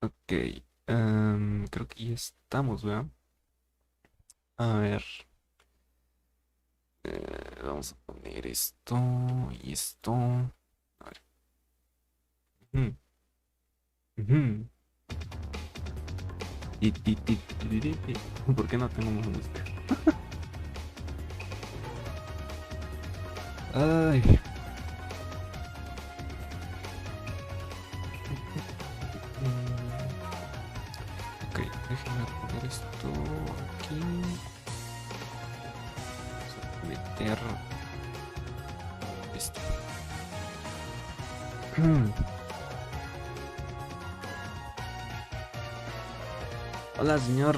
Ok, creo que ya estamos, ¿verdad? A ver, vamos a poner esto y esto. A ver. Ujú, ujú. ¿Por qué no tengo más música? Ay. Ok, déjenme poner esto aquí. Vamos a meter esto. Hola, señor.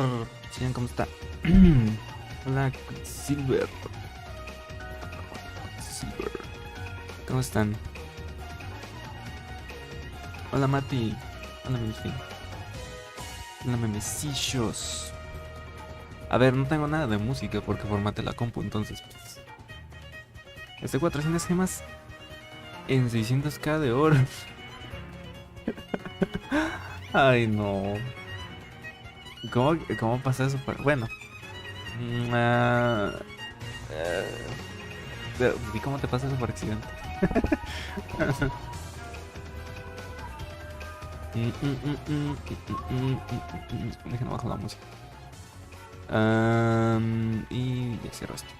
Sigan, ¿cómo está? Hola, Silver. Silver. ¿Cómo están? Hola, Mati. Hola, Milfi. Hola, memecillos. A ver, no tengo nada de música porque formateé la compu, entonces, pues. Este 400 gemas en 600k de oro. Ay, no. ¿Cómo pasa eso? Bueno. Mm, ah, ¿Y cómo te pasa eso por accidente? Déjenme bajar la música. Y ya cierro esto.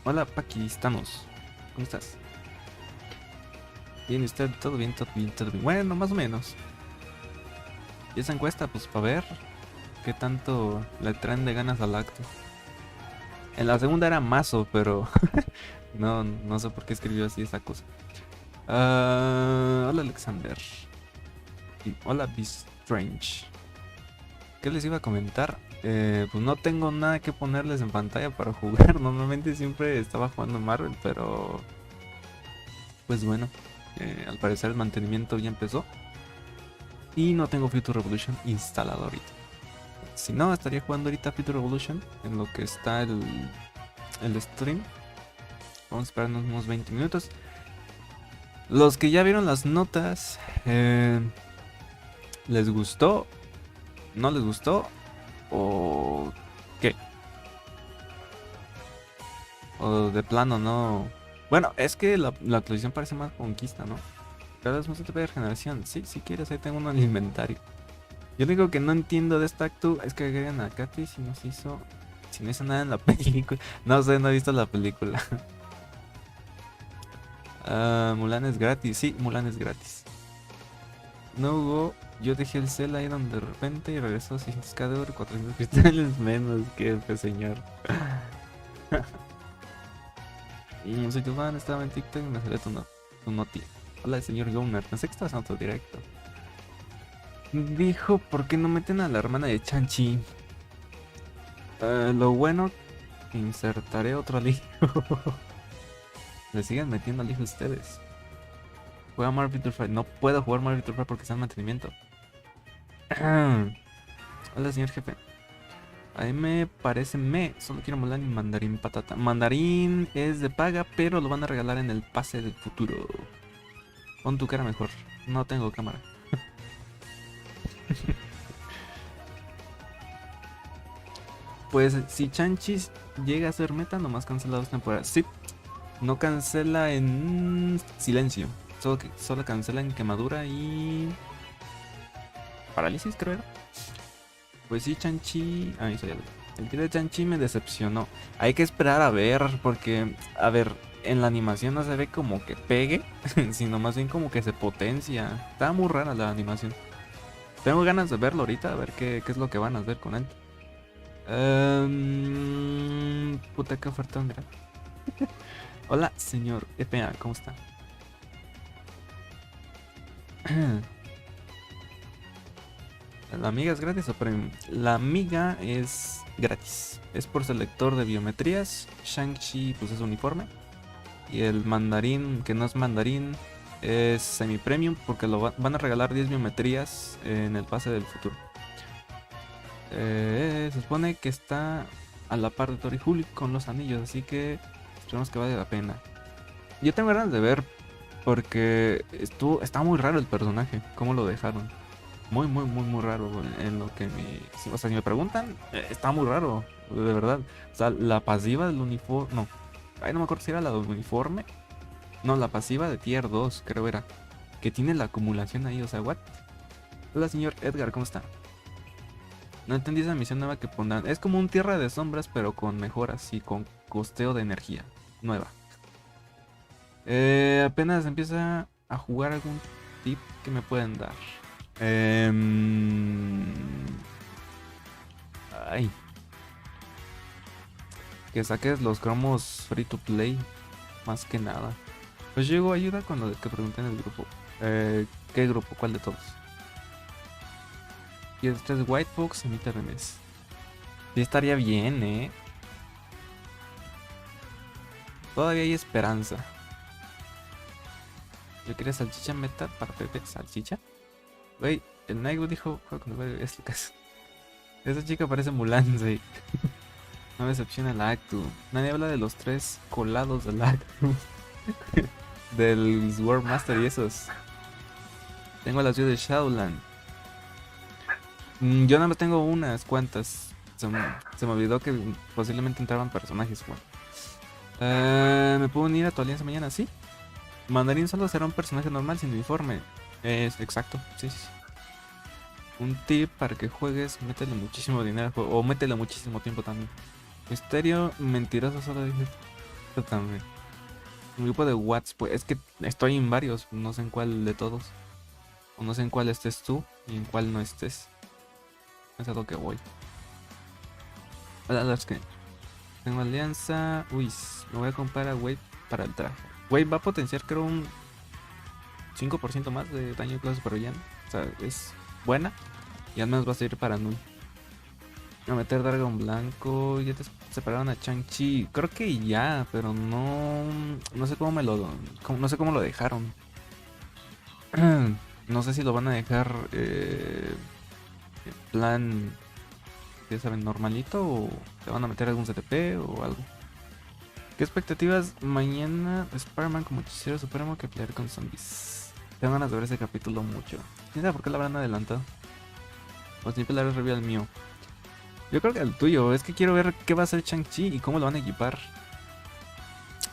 Hola, paquistanos. ¿Cómo estás? Bien, ¿usted? ¿Todo bien? ¿Todo bien? ¿Todo bien? Bueno, más o menos. Y esa encuesta, pues, para ver qué tanto le traen de ganas al acto. En la segunda era mazo, pero no sé por qué escribió así esa cosa. Hola, Alexander. Y hola, Strange. ¿Qué les iba a comentar? Pues no tengo nada que ponerles en pantalla para jugar. Normalmente siempre estaba jugando Marvel, pero pues bueno, al parecer el mantenimiento ya empezó. Y no tengo Future Revolution instalado ahorita. Si no, estaría jugando ahorita Future Revolution en lo que está el stream. Vamos a esperarnos unos 20 minutos. Los que ya vieron las notas, ¿les gustó? ¿No les gustó? ¿O qué? O de plano no. Bueno, es que la actualización parece más conquista, ¿no? Cada vez más se te pide generación. Sí, si quieres, ahí tengo uno en el inventario. Yo lo único que no entiendo de esta actu es que agregan a Katy si no se hizo. Si no hizo nada en la película. No sé, no he visto la película. Mulan es gratis. Sí, Mulan es gratis. No Hugo, yo dejé el cel ahí donde de repente y regresó 600k de oro, 400 cristales menos que este señor. Soy tu fan, estaba en TikTok y me salió tu noti. Hola, señor Gowner, pensé que estabas en otro directo. Dijo, ¿por qué no meten a la hermana de Chanchi? Lo bueno que insertaré otro hijo. Le siguen metiendo al hijo ustedes. Juega Marvel Fight. No puedo jugar Marvel Fight porque está en mantenimiento. Hola, señor jefe. A mí me parece solo quiero molar en mandarín patata. Mandarín es de paga, pero lo van a regalar en el pase del futuro. Pon tu cara mejor. No tengo cámara. Pues si Chanchis llega a ser meta, nomás cancela 2 temporadas. Sí, no cancela en silencio. Solo cancela en quemadura y parálisis, creo era. Pues sí, Chanchi. Ah, eso ya lo. El kit de Chanchi me decepcionó. Hay que esperar a ver, porque, a ver, en la animación no se ve como que pegue, sino más bien como que se potencia. Está muy rara la animación. Tengo ganas de verlo ahorita, a ver qué es lo que van a hacer con él. Puta, qué ofertón, mira. Hola, señor EPA, ¿cómo está? ¿La amiga es gratis o premium? La amiga es gratis. Es por selector de biometrías. Shang-Chi pues es uniforme. Y el mandarín, que no es mandarín, es semi-premium porque van a regalar 10 biometrías en el pase del futuro. Se supone que está a la par de Tori Hulk con los anillos, así que esperemos que valga la pena. Yo tengo ganas de ver Porque está muy raro el personaje, cómo lo dejaron. Muy, muy, muy, muy raro en lo que o sea, si me preguntan, está muy raro, de verdad. O sea, la pasiva del uniforme, no. Ay, no me acuerdo si era la del uniforme. No, la pasiva de tier 2 creo era. Que tiene la acumulación ahí, o sea, what? Hola, señor Edgar, ¿cómo está? No entendí esa misión nueva que pondrán. Es como un tierra de sombras, pero con mejoras y con costeo de energía nueva. Apenas empieza a jugar algún tip que me pueden dar. Em, Ay, que saques los cromos free to play, más que nada. Pues llegó ayuda con lo de que pregunté en el grupo. ¿Qué grupo? ¿Cuál de todos? Y este es White Fox, emite remes. Sí estaría bien, Todavía hay esperanza. Yo quería salchicha meta para Pepe. ¿Salchicha? Wey, el Naigo dijo... Es Lucas. Esa chica parece Mulan, sí. No me decepciona la Actu. Nadie habla de los 3 colados del Actu. Del Sword Master y esos. Tengo las de Shadowland. Yo nada más tengo unas cuantas. Se me olvidó que posiblemente entraban personajes. Bueno. ¿Me puedo unir a tu alianza mañana? Sí. Mandarín solo será un personaje normal sin uniforme. Es exacto, sí, sí. Un tip para que juegues, métele muchísimo dinero al juego. O métele muchísimo tiempo también. Misterio, mentiroso, solo dije. Yo también. Un grupo de Whats, pues es que estoy en varios, no sé en cuál de todos. O no sé en cuál estés tú y en cuál no estés. Es a lo que voy. Hola, que tengo alianza. Uy, me voy a comprar a Wave para el traje. Wave va a potenciar, creo, un 5% más de daño de clase pero ya no. O sea, es buena. Y al menos va a servir para Nui. A meter Dragón Blanco. Ya te separaron a Chang-Chi. Creo que ya, pero no. No sé no sé cómo lo dejaron. No sé si lo van a dejar en plan, ya saben, normalito o te van a meter algún CTP o algo. ¿Qué expectativas mañana? Spider-Man como hechicero supremo que pelear con zombies. Tengo ganas de ver ese capítulo mucho. ¿Quién sabe por qué lo habrán adelantado? O siempre la review al mío. Yo creo que el tuyo. Es que quiero ver qué va a hacer Shang-Chi y cómo lo van a equipar.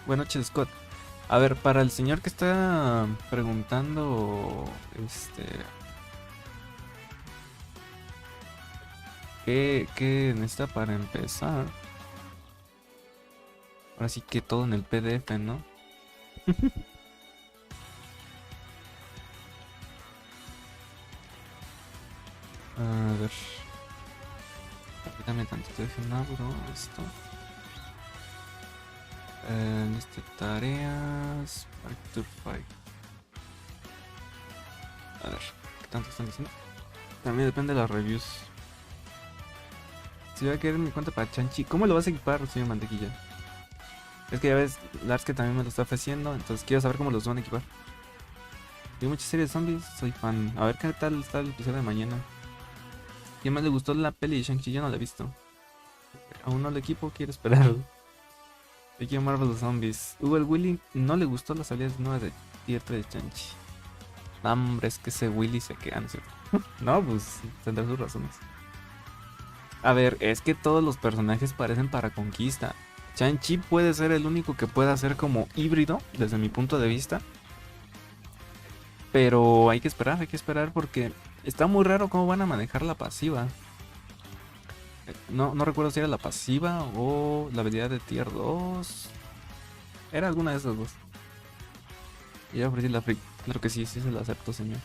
Buenas noches, Scott. A ver, para el señor que está preguntando, ¿qué necesita para empezar? Ahora sí que todo en el PDF, ¿no? A ver. Dame tantito, déjenme abro esto. Tareas. Back to fight. A ver, ¿qué tanto están diciendo? También depende de las reviews. Si voy a querer mi cuenta para Chanchi, ¿cómo lo vas a equipar, señor Mantequilla? Es que ya ves, Lars que también me lo está ofreciendo, entonces quiero saber cómo los van a equipar. Vi muchas series de zombies, soy fan. A ver qué tal está el episodio de mañana. ¿Quién más le gustó la peli de Shang-Chi? Yo no la he visto. Aún no lo equipo, quiero esperarlo. Yo quiero Marvel los zombies. Hugo el Willy no le gustó las habilidades nuevas de tier 3 de Shang-Chi. No, hombre, es que ese Willy se queda, ¿no es cierto? No, pues tendrá sus razones. A ver, es que todos los personajes parecen para conquista. Shang-Chi puede ser el único que pueda ser como híbrido, desde mi punto de vista. Pero hay que esperar porque está muy raro cómo van a manejar la pasiva. No recuerdo si era la pasiva o la habilidad de tier 2. Era alguna de esas dos. Y ya ofrecí la free. Claro que sí, sí se la acepto, señor.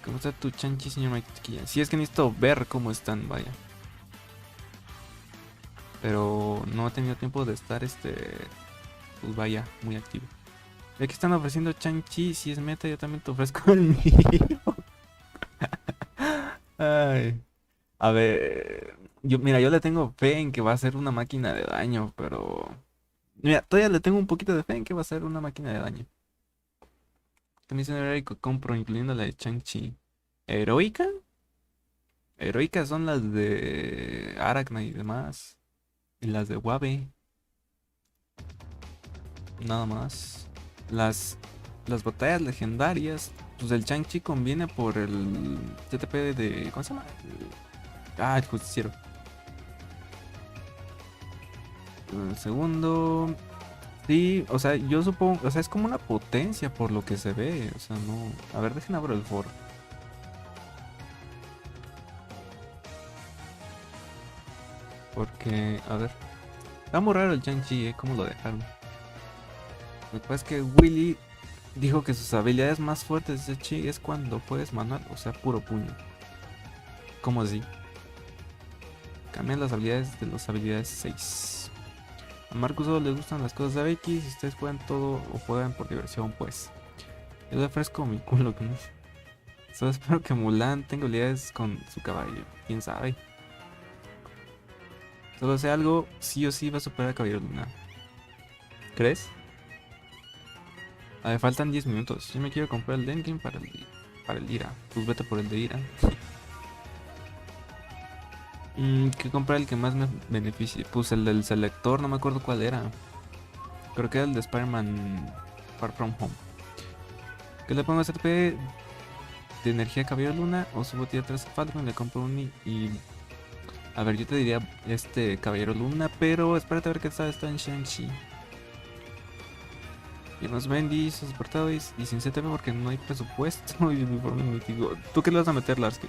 ¿Cómo está tu Chanchi, señor Mike? Sí, es que necesito ver cómo están, vaya. Pero no he tenido tiempo de estar, pues vaya, muy activo. Ya que están ofreciendo Chanchi, si es meta, yo también te ofrezco el mío. Ay. A ver, mira, yo le tengo fe en que va a ser una máquina de daño, pero... Mira, todavía le tengo un poquito de fe en que va a ser una máquina de daño. ¿Qué misión heroica compro, incluyendo la de Shang-Chi? ¿Heroica? Heroicas son las de Aracna y demás. Y las de Wabe. Nada más. las batallas legendarias, pues el Shang-Chi conviene por el TTP de... ¿Cómo se llama? El justiciero. El segundo... Sí, o sea, yo supongo... O sea, es como una potencia por lo que se ve. O sea, no... A ver, dejen abrir el foro. Porque, a ver... Está muy raro el Shang-Chi, ¿cómo lo dejaron? Lo que pasa es que Willy dijo que sus habilidades más fuertes de Chi es cuando puedes manual, o sea, puro puño. ¿Cómo así? Cambian las habilidades de las habilidades 6. A Marcus solo le gustan las cosas de X. Si ustedes juegan todo o juegan por diversión, pues. Yo le ofrezco mi culo. Que no. Solo espero que Mulan tenga habilidades con su caballo. ¿Quién sabe? Solo sé algo, sí o sí va a superar a Caballero Luna. ¿Crees? A ver, faltan 10 minutos. Yo me quiero comprar el Denkin para el Ira. Pues vete por el de Ira. ¿Qué comprar el que más me beneficie? Pues el del selector, no me acuerdo cuál era. Creo que era el de Spider-Man Far From Home. ¿Qué le pongo a CTP de energía Caballero Luna? O su botella 3 Falcon, le compro un y... A ver, yo te diría Caballero Luna, pero espérate a ver qué está en Shang-Chi. Y nos vendí sus portados y sin CTP porque no hay presupuesto y uniforme mítico. ¿Tú qué le vas a meter, Larsky?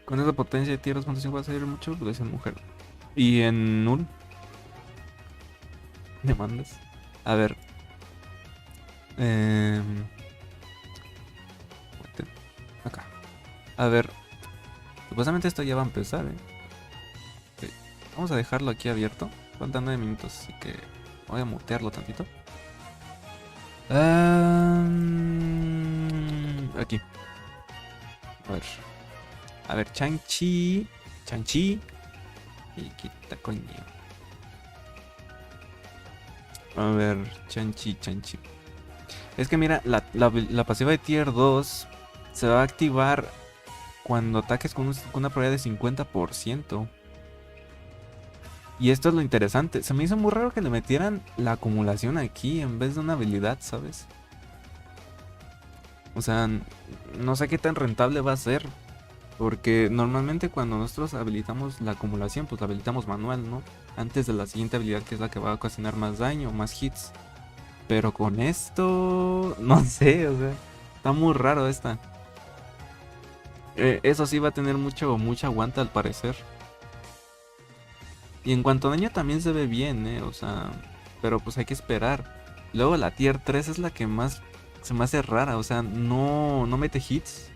Con esa potencia de tier 2.5 va a salir mucho, pues en mujer. Y en null. Demandas. A ver. Acá. A ver. Supuestamente esto ya va a empezar, Ok. Vamos a dejarlo aquí abierto. Faltan 9 minutos, así que voy a mutearlo tantito. Aquí. A ver. A ver, Shang-Chi. Shang-Chi. Y quita coño. A ver, Shang-Chi. Es que mira, la pasiva de tier 2 se va a activar cuando ataques con una probabilidad de 50%. Y esto es lo interesante. Se me hizo muy raro que le metieran la acumulación aquí en vez de una habilidad, ¿sabes? O sea, no sé qué tan rentable va a ser. Porque normalmente cuando nosotros habilitamos la acumulación, pues la habilitamos manual, ¿no? Antes de la siguiente habilidad, que es la que va a ocasionar más daño, más hits. Pero con esto, no sé, o sea, está muy raro esta. Eso sí va a tener mucho aguante al parecer. Y en cuanto a daño también se ve bien, o sea, pero pues hay que esperar. Luego la tier 3 es la que más se me hace rara, o sea, no mete hits.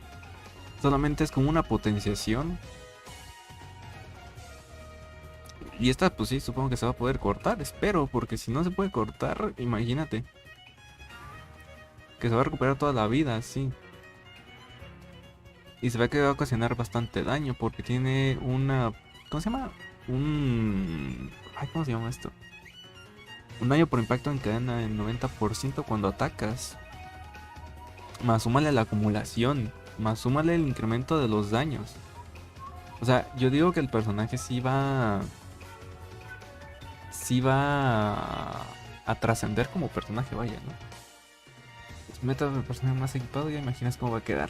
Solamente es como una potenciación. Y esta pues sí, supongo que se va a poder cortar, espero, porque si no se puede cortar, imagínate. Que se va a recuperar toda la vida, sí. Y se ve que va a ocasionar bastante daño porque tiene una... ¿Cómo se llama? ¿Cómo se llama esto? Un daño por impacto en cadena en 90% cuando atacas. Más súmale la acumulación. Más súmale el incremento de los daños. O sea, yo digo que el personaje sí va a trascender como personaje, vaya, ¿no? Pues meta el personaje más equipado, ya imaginas cómo va a quedar.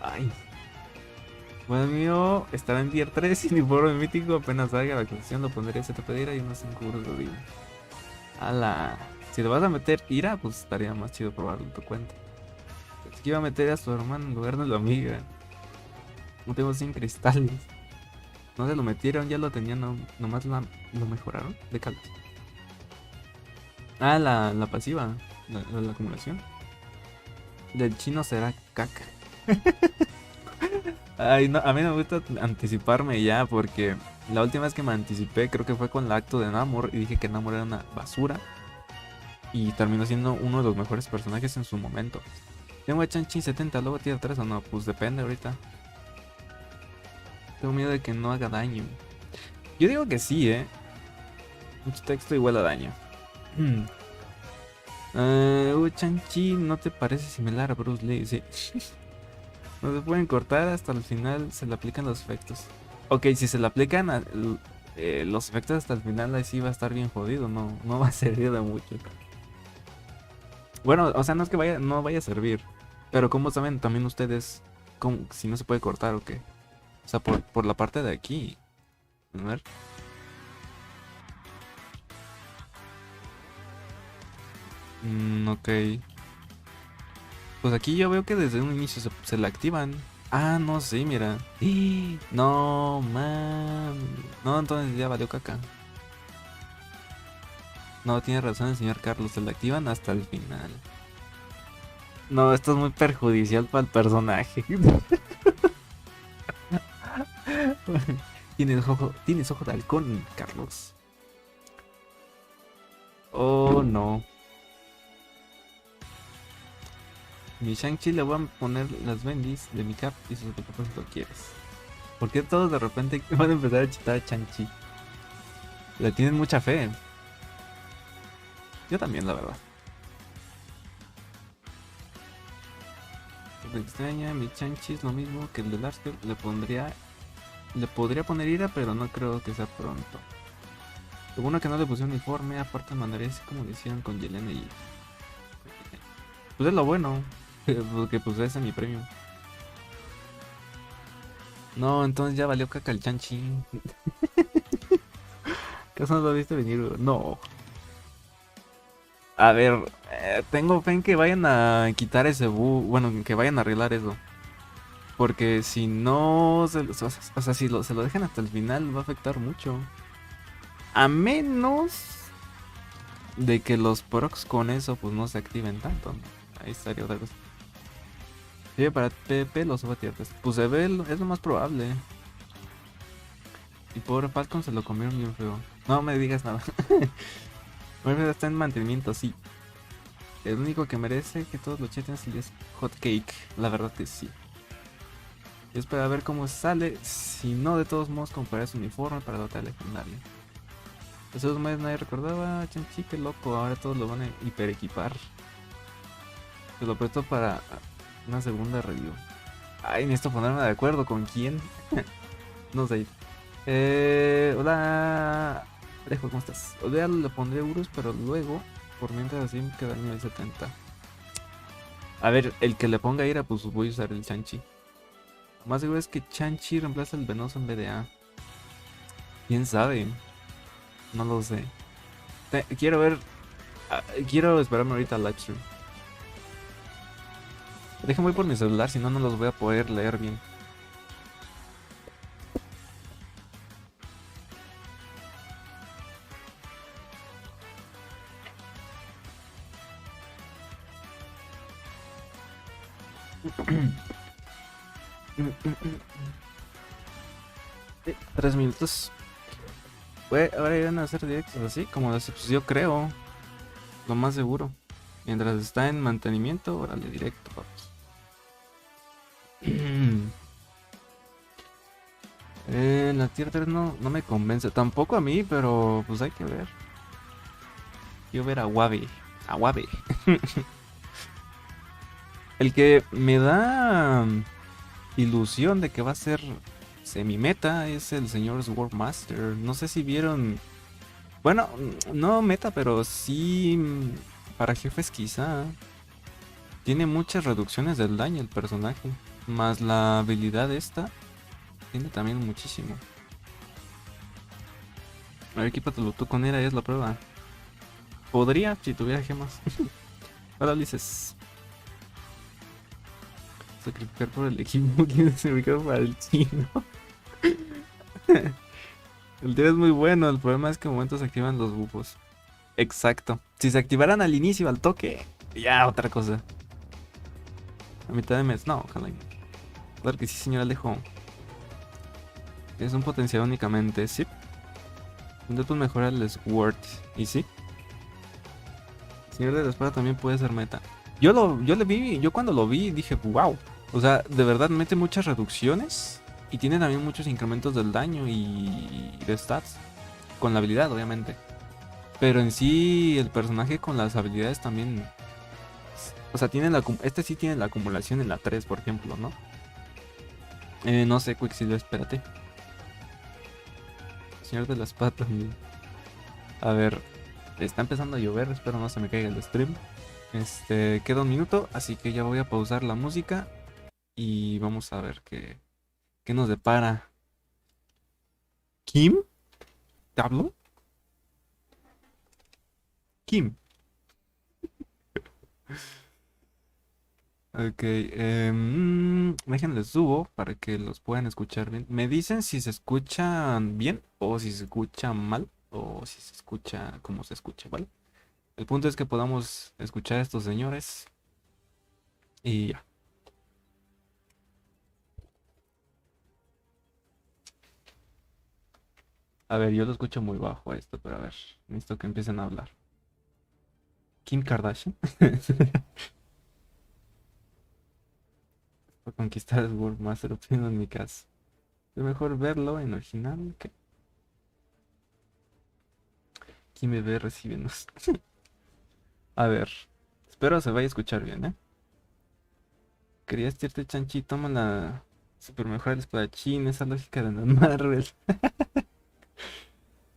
Ay. Bueno, mío estará en tier 3 sin informe mítico. Apenas salga la concesión lo pondría se te pedirá y unos 5 euros de vida. Ala. Si te vas a meter ira, pues estaría más chido probarlo en tu cuenta. Es que iba a meter a su hermano en lugar de la amiga. No tengo 100 cristales. No se lo metieron, ya lo tenían, nomás lo mejoraron de calidad. La pasiva, la acumulación. Del chino será caca. Ay, no, a mí no me gusta anticiparme ya porque la última vez que me anticipé creo que fue con la acto de Namor y dije que Namor era una basura. Y terminó siendo uno de los mejores personajes en su momento. Tengo a Shang-Chi 70, luego tiene 3 o no, pues depende ahorita. Tengo miedo de que no haga daño. Yo digo que sí, mucho texto igual a daño. Shang-Chi no te parece similar a Bruce Lee, sí. No se pueden cortar hasta el final, se le aplican los efectos. Ok, si se le aplican los efectos hasta el final ahí sí va a estar bien jodido, no va a servir de mucho. Bueno, o sea, no es que no vaya a servir, pero como saben también ustedes si no se puede cortar o qué. O sea, por la parte de aquí. A ver. Ok. Pues aquí yo veo que desde un inicio se la activan. Ah, no, sí, mira. ¡Ih! No, man. No, entonces ya valió caca. No, tiene razón el señor Carlos, se la activan hasta el final. No, esto es muy perjudicial para el personaje. Tienes ojo de halcón, Carlos. Oh, no. Mi Shang-Chi le voy a poner las bendis de mi cap y sus propósitos quieres. ¿Por qué todos de repente van a empezar a chitar a Shang-Chi? Le tienen mucha fe. Yo también, la verdad. Me extraña, mi Shang-Chi es lo mismo que el de Lars. Le podría poner ira, pero no creo que sea pronto. Lo bueno que no le puse uniforme, aparte mandaría así como le hicieron con Yelena y... Pues es lo bueno, porque pues ese es mi premio. No, entonces ya valió caca el Shang-Chi. ¿Acaso no lo viste venir? No. A ver, tengo fe en que vayan a quitar ese bug. Bueno, que vayan a arreglar eso. Porque si no, o sea, si se lo dejan hasta el final, va a afectar mucho. A menos de que los procs con eso pues no se activen tanto, ¿no? Ahí estaría otra cosa. Sí, para PP los suba tierras. Pues se ve, es lo más probable. Y pobre Falcon se lo comieron bien feo. No me digas nada. Bueno, está en mantenimiento, sí. El único que merece que todos lo cheten es Hot Cake. La verdad que sí. Y espera a ver cómo sale. Si no, de todos modos, compraré su uniforme para dotar legendario. Esos meses nadie recordaba. Chanchi, qué loco. Ahora todos lo van a hiper equipar. Se lo presto para una segunda review. Ay, necesito ponerme de acuerdo con quién. No sé. Hola. Alejo, ¿cómo estás? Odea le pondré euros, pero luego, por mientras así me queda el nivel 70. A ver, el que le ponga ira, pues voy a usar el Chanchi. Lo más seguro es que Chanchi reemplaza el venoso en BDA. ¿Quién sabe? No lo sé. Quiero ver. Quiero esperarme ahorita al livestream. Déjenme ir por mi celular, si no, no los voy a poder leer bien. Tres minutos. Ahora irán a hacer directos así, como pues yo creo. Lo más seguro. Mientras está en mantenimiento, órale, directo, papi. La tier 3 no me convence. Tampoco a mí, pero pues hay que ver. Quiero ver a Wabe. A Wabe. El que me da ilusión de que va a ser semi-meta es el señor Swordmaster. No sé si vieron... Bueno, no meta, pero sí para jefes quizá. Tiene muchas reducciones del daño el personaje. Más la habilidad esta. Tiene también muchísimo. A ver, equípatelo tú con ella, es la prueba. Podría si tuviera gemas. Hola, Ulises. Sacrificar por el equipo, quiero sacrificar para el chino. El tío es muy bueno, el problema es que en momentos se activan los bufos. Exacto. Si se activaran al inicio, al toque, ya otra cosa. A mitad de mes, no, ojalá. Claro que sí, señor Alejo. Es un potencial únicamente, sí. Intento mejorar el Sword, y sí. El señor de la espada también puede ser meta. Yo cuando lo vi dije, wow. O sea, de verdad mete muchas reducciones. Y tiene también muchos incrementos del daño y de stats. Con la habilidad, obviamente. Pero en sí, el personaje con las habilidades también... O sea, este sí tiene la acumulación en la 3, por ejemplo, ¿no? No sé, Quicksilver, espérate. Señor de la espada también. A ver, está empezando a llover, espero no se me caiga el stream. Queda un minuto, así que ya voy a pausar la música y vamos a ver qué nos depara. ¿Kim? ¿Te hablo? Kim. Ok, déjenle subo para que los puedan escuchar bien. Me dicen si se escuchan bien o si se escuchan mal o si se escucha como se escucha, ¿vale? El punto es que podamos escuchar a estos señores y ya. A ver, yo lo escucho muy bajo esto, pero a ver, necesito que empiecen a hablar. Kim Kardashian. Para conquistar el World Master, opino en mi caso. Es mejor verlo en original que... Kim bebé recíbenos. A ver, espero se vaya a escuchar bien, ¿eh? Quería estirte chanchi, toma la super mejor el espadachín, esa lógica de los Marvel.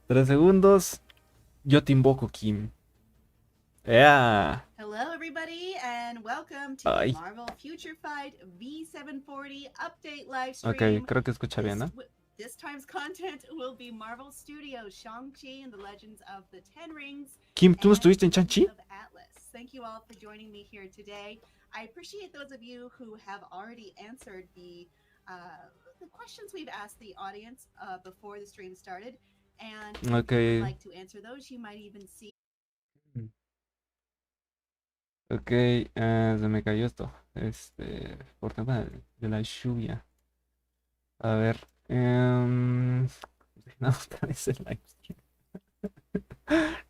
3 segundos, yo te invoco, Kim. ¡Ea! Hello, everybody, and welcome to Ay. the Marvel Future Fight V740 update live Ok, stream. creo que escucha bien, ¿no? This time's content will be Marvel Studios Shang-Chi and the Legends of the Ten Rings. Kim, ¿tú no estuviste en Shang-Chi? Thank you all for joining me here today. I appreciate those of you who have already answered the questions we've asked the audience before the stream started. And if you would like to answer those, you might even see. Ok, se me cayó esto. Por tema de la lluvia. A ver. No, otra vez el live stream.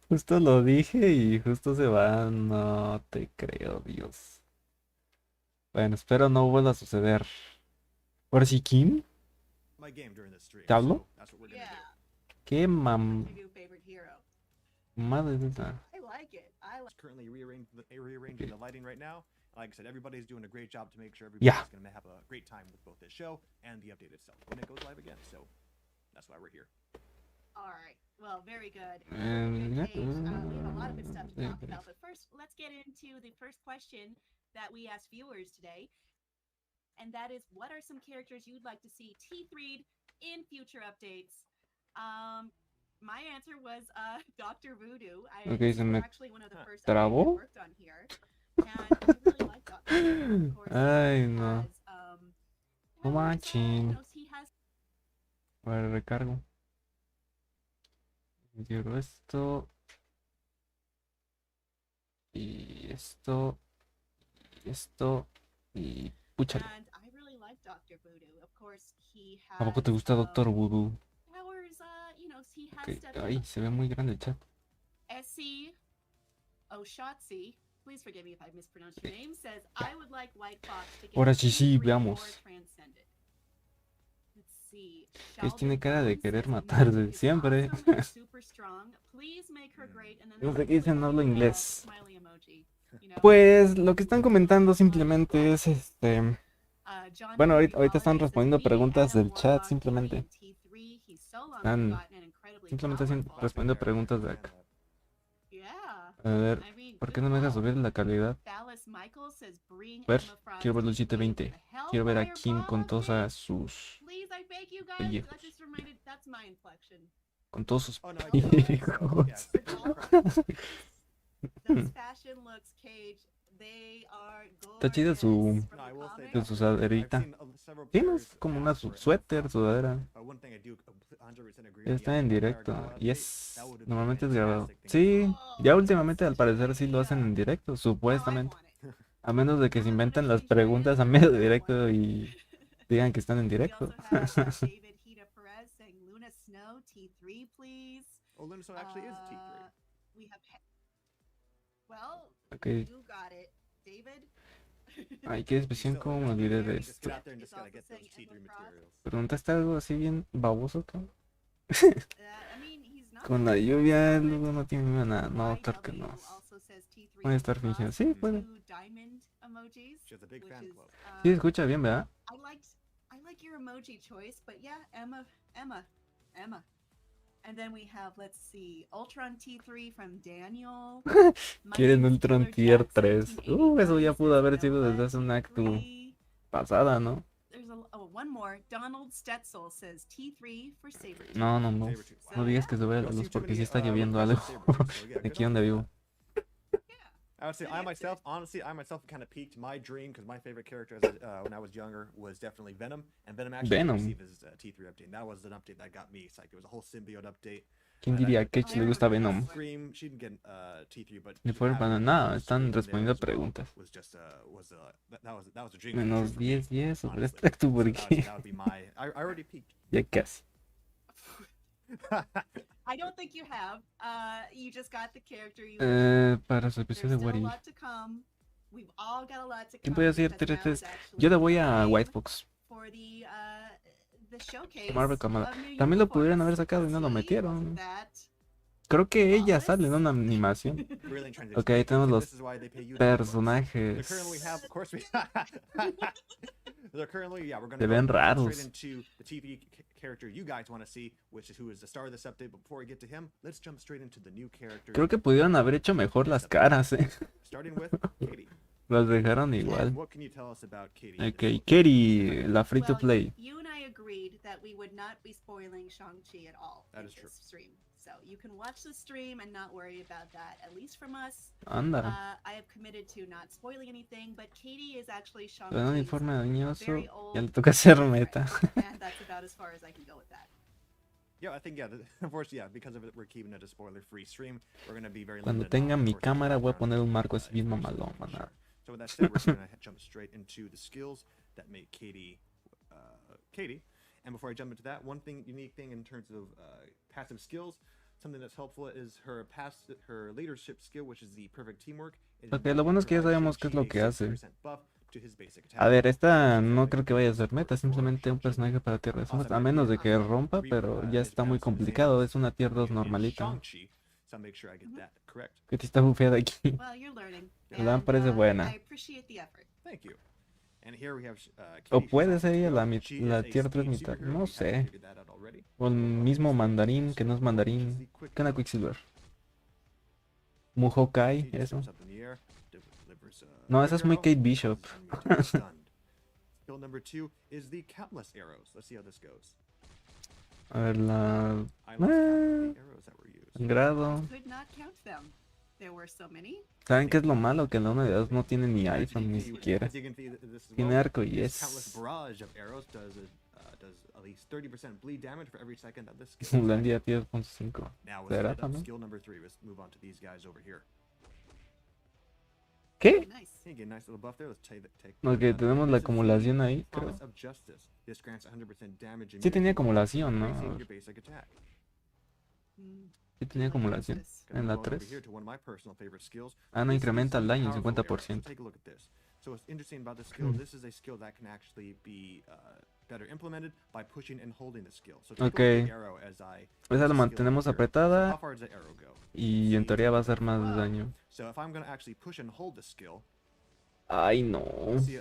Justo lo dije y justo se va. No te creo, Dios. Bueno, espero no vuelva a suceder. ¿Por si Kim? ¿Te hablo? ¿Qué madre de esa? Currently rearranging the lighting right now. Like I said, everybody's doing a great job to make sure Yeah. everybody's going to have a great time with both this show and the update itself when it goes live again. So that's why we're here. All right. Well, very good. We have a lot of good stuff to talk about, but first, let's get into the first question that we asked viewers today, and that is, what are some characters you'd like to see T3'd in future updates? My answer was Dr. Voodoo. Okay, se me actually one of the first trabó. worked on here, and I really like Dr. Voodoo. Of course, Ay, no. No he manchen. has A ver, recargo. Quiero esto. Y esto. Y esto. Y púchale. And I really like Dr. Voodoo. Of course, he has, ¿A poco te gusta Doctor Voodoo? powers, you know, he has Okay. stepped Ay, up. se ve muy grande el chat. SC Oshotzi, please forgive me if I mispronounced your name, says, I would like White Fox to get Ahora sí, sí, T3 veamos. or Transcended. Let's see. Pues tiene Sheldon cara de Bones querer says, matar Magic de is siempre. awesome and super strong. Please make her great. And then No sé there's qué a dicen, no hablo really inglés. smiley emoji, you know? Pues lo que están comentando simplemente es John Bueno, Henry ahorita están Wallace says, respondiendo "Me, preguntas Adam del chat Warlock, simplemente. in T3. He's so long Están forgotten and incredibly simplemente powerful." respondiendo preguntas de acá. Yeah. A ver, I mean, ¿por qué no me dejas subir la calidad? Dallas Michael says, "Bring A ver, Emma Frost quiero ver los to 720. the Quiero ver a Hellfire Kim con Ball todos update. sus Please, I beg you guys." pellejos. That just reminded, that's my inflection. Con todos sus Oh, no, I get it. pellejos. Those fashion looks, Cage, they are Está chida su gorgeous. From the comics. su sudaderita. Sí, no es como una suéter, sudadera. Está en directo. Yes, normalmente es grabado. Sí, ya últimamente al parecer sí lo hacen en directo, supuestamente. A menos de que se inventen las preguntas a medio de directo y digan que están en directo. David Hita Perez saying, Luna Snow T3, please. Oh, Luna Snow actually is T3. We have, well, Okay. you got it, David. Ay, qué especial, cómo me olvidé de Just esto. get out there and just gotta get those T3 materials. ¿Preguntaste algo así bien baboso, cabrón? I mean, he's not Con la lluvia, luego no tiene nada. No, claro que no. Voy a estar fingiendo. Sí, puede. She has a big fan club. Sí, escucha bien, ¿verdad? I like your emoji choice, but yeah, Emma. And then we have, let's see, Ultron T3 from Daniel. Quieren Ultron Tier 3. Eso ya pudo haber sido desde hace un acto pasada, ¿no? There's one more. Donald Stetzel says T3 for Sabertooth. No, no, no. No digas que se vea la luz porque sí está lloviendo algo aquí donde vivo. I would say I myself, honestly, I myself kind of peaked my dream because my favorite character as when I was younger was definitely Venom, and Venom actually received his T3 update. And that was an update that got me psyched. It was a whole symbiote update. ¿Quién diría que le gusta Venom? Scream, she didn't get T3, but Ni fueron para nada, están respondiendo a preguntas. That was a dream. Menos 10 sobre este acto porque That would be my. I already peaked. ya casi. I don't think you have. You just got the character you Para su episodio de What If. We've all got a lot to come. ¿Quién puede hacer tres? Yo le voy a White Fox. For the showcase Marvel Kamala. of new También lo pudieron uniforms. haber sacado y no lo See metieron. that? Creo que ella sale en una animación. Ok, ahí tenemos los personajes. Se ven raros. Creo que pudieron haber hecho mejor las caras, Las dejaron igual. Ok, Katie, la free to play. You and I agreed that we would not be spoiling Shang-Chi at all That in is true. this stream. So you can watch the stream and not worry about that, at least from us. Anda. I have committed to not spoiling anything, but Katie is actually Le dan un Shang-Chi's informe dañoso. very old Ya le toca hacer favorite, meta. and that's about as far as I can go with that. Yeah, I think unfortunately, because of it, we're keeping it a spoiler-free stream. We're gonna be very Cuando limited tenga on, mi of course, cámara voy a background poner un marco así bien information, mamalón, for maná. sure. So with that said, we're gonna jump straight into the skills that make Katie, Katie. And before I jump into that, one unique thing in terms of passive skills, something that's helpful is her leadership skill, which is the perfect teamwork. Ok, lo bueno es que ya sabemos qué es lo que hace. A ver, esta no creo que vaya a ser meta, simplemente un personaje para Tier 2, a menos de que rompa, pero ya está muy complicado, es una Tier 2 normalita. Que te está bufeada aquí. Well, you're learning. La and, parece buena. I appreciate the effort. Thank you. And here we have, O Katie, puede she's ser ella She la is a Tier 3 speed mitad, superhero. no We sé. haven't figured that out already. O el mismo mandarín que no es mandarín. ¿Qué onda Quicksilver? Muhokai, She just eso. jumps up in the air, delivers, No, quick esa es muy arrow, Kate Bishop. and you get stunned. Skill number 2 is the countless arrows. Let's see how this goes. A ver, la... I lost count of the arrows that were used. Grado. Could not count them. There were so many. ¿Saben qué es lo malo? Que la 1 de 2 no tiene ni As you iPhone can ni see- siquiera. as you can see, this as Tiene well, arco y this countless es... barrage of arrows does at least 30% bleed damage for every second that this skill is La active. envía 10.5. Now with ¿Será that, también? skill number 3, let's move on to these guys over here. ¿Qué? Nice. Hey, get a nice little buff there. Let's take Ok, tenemos la acumulación ahí, creo. Promise of Justice. This grants 100% damage Sí tenía immediately, acumulación, ¿no? increasing your basic attack. Sí tenía acumulación. Gonna En la move on over 3. here to one of my personal favorite skills. Ah, no, This is incrementa el the daño en powerful arrow. So 50%. take a look at this. So what's interesting about this skill, this is a skill that can actually be better implemented by pushing and holding the skill. So take a look at Ok. the arrow as I Esa la skill mantenemos here. So how apretada far does the arrow go? y en teoría va a hacer más daño. So if I'm going to actually push and hold the skill, Ay, no.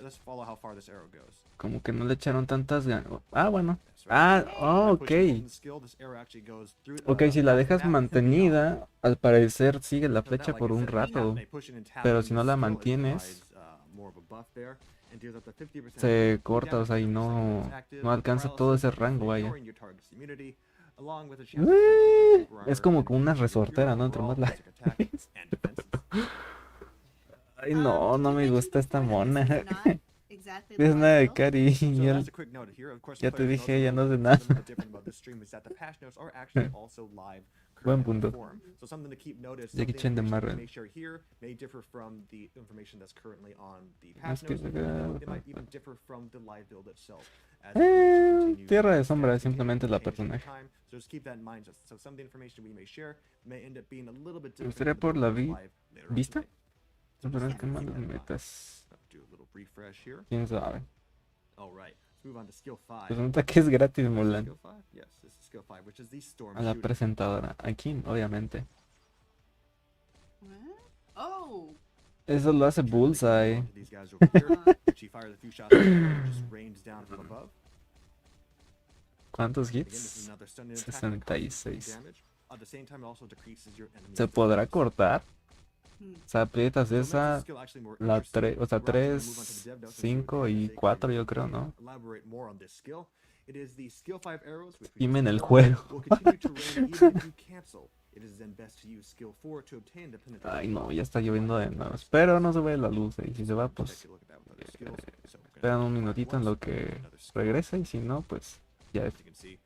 let's follow how far this arrow goes. Como que no le echaron tantas ganas. Ah, bueno. That's right. Ah, oh, By pushing and holding ok. the skill, this arrow actually goes through, Ok, si la dejas mantenida, al parecer sigue la So that, flecha like por I un said, rato. by pushing and tapping Pero si no the la skill, it mantienes, provides, more of a buff there, and deals up to 50% se bleed corta, o sea, y damage every second no, it's active, no alcanza todo ese paralysis, rango, vaya. ignoring your target's immunity, along with a chance of Es como que una and resortera, ¿no? your Entre más overall la... basic attack and defenses. Ay, no, no me gusta esta mona. Exactly Es nada de like Cari. So Ya, as a quick note here, of course, ya the te player's dije, notes ella are no hace something nada. a little different about this stream is that the patch notes are actually also live Buen currently on punto. the forum. So something to keep notice, Jackie some of the Chan de information we Marvel. make sure here may differ from the information that's currently on the Es patch que... notes. It might even differ from the live build itself. As the information continues Tierra de to Sombra change es simplemente la over personaje. time. So just keep that in mind. So some of the information we may share may end up being a little bit Me different. gustaría than por la what's live later on ¿Vista? tonight. No, So pero just es que keep más that in mind. metas. Do a little refresh here. ¿Quién sabe? All right. Let's move on to skill 5. Pues nota que es gratis, Mulan. Skill 5? Yes, this is skill 5, which is the storm A la shooting. presentadora. Aquí, obviamente. Oh, Eso lo hace Bullseye. These guys over here, she fires a few shots and just rains down from above. ¿Cuántos Again, this is hits? another stun attack that causes 66. damage. At the same time, it also decreases your enemy ¿Se attack podrá dice. cortar? Hmm. O sea, aprietas So what makes esa, this skill actually more la interesting, 3, o sea, we're actually gonna move on to the 3, dev notes and see what 5 Kate y has to say, 4 Kate, yo creo, and ¿no? elaborate more on this skill. It is the skill 5 arrows, which we Dime en el just juego. will continue to rain even if you cancel. It is then best to use skill 4 to obtain the penalty. Ay, no, ya está lloviendo de nuevo. Espero no se vaya la luz. Y si se va, pues Take a look at that with other skills. So we're gonna esperan un try minutito en once, lo que another skill. regresa. Y si no, pues ya As you can see,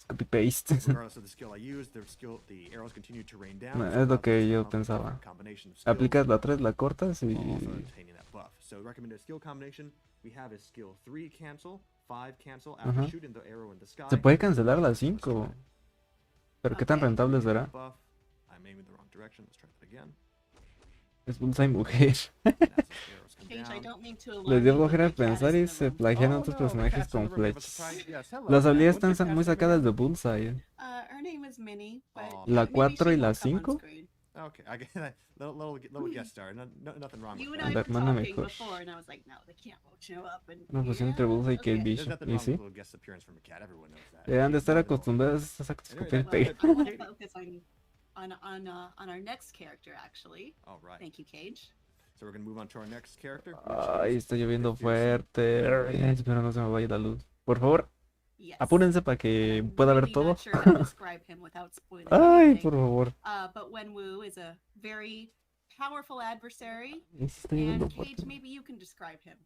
copy paste. regardless of the skill I use, the arrows continue to rain down. Es so lo allows us que to yo come up with pensaba. different combination of skills Aplicas la 3, la cortas y... while also obtaining that buff. So recommended skill combination we have is skill 3 cancel, 5 cancel after Ajá. shooting the arrow in the sky. Se puede cancelar la 5. Pero qué tan Ok. rentable será. Buff. I'm aiming the wrong direction. Let's try that again. Es bullseye mujer. And as those arrows come Cage, I down. don't mean to Les alarm dio you, but flojera my cat is pensar in y the se room. plagiaron Oh, otros no, personajes Cat's in con the room. Give us a flechas. surprise. Yes, hello, Las Cat. habilidades What's your están cat's muy name sacadas again? de bullseye. Her name is Minnie, but Aw, La maybe 4 she y la won't come on 5. screen. Okay, I get that. Little guest star. Nothing wrong You with and I that. ver, were mándame talking crush. before, and I was like, no, they can't show up. And Una fusión entre bullseye y Kate okay. There's Bishop. nothing Y wrong with a sí. little guest appearance from a cat. Everyone knows that. Deberían de She's estar more than welcome. acostumbrados a esa Anyway, copiar y that's pegar. I want to Katie. focus on our next character, actually. All right. Thank you, Cage. So we're gonna move on to our next character. Ay, está lloviendo the fearsome fuerte. Hugo. Ay, espero no se me vaya la luz. Por favor, Yes. apúrense para que I'm pueda ver really todo. not sure how to describe him without spoiling Ay, anything. por favor. But Wenwu is a very powerful adversary, Ay, sí está lloviendo and fuerte. Cage, maybe you can describe him.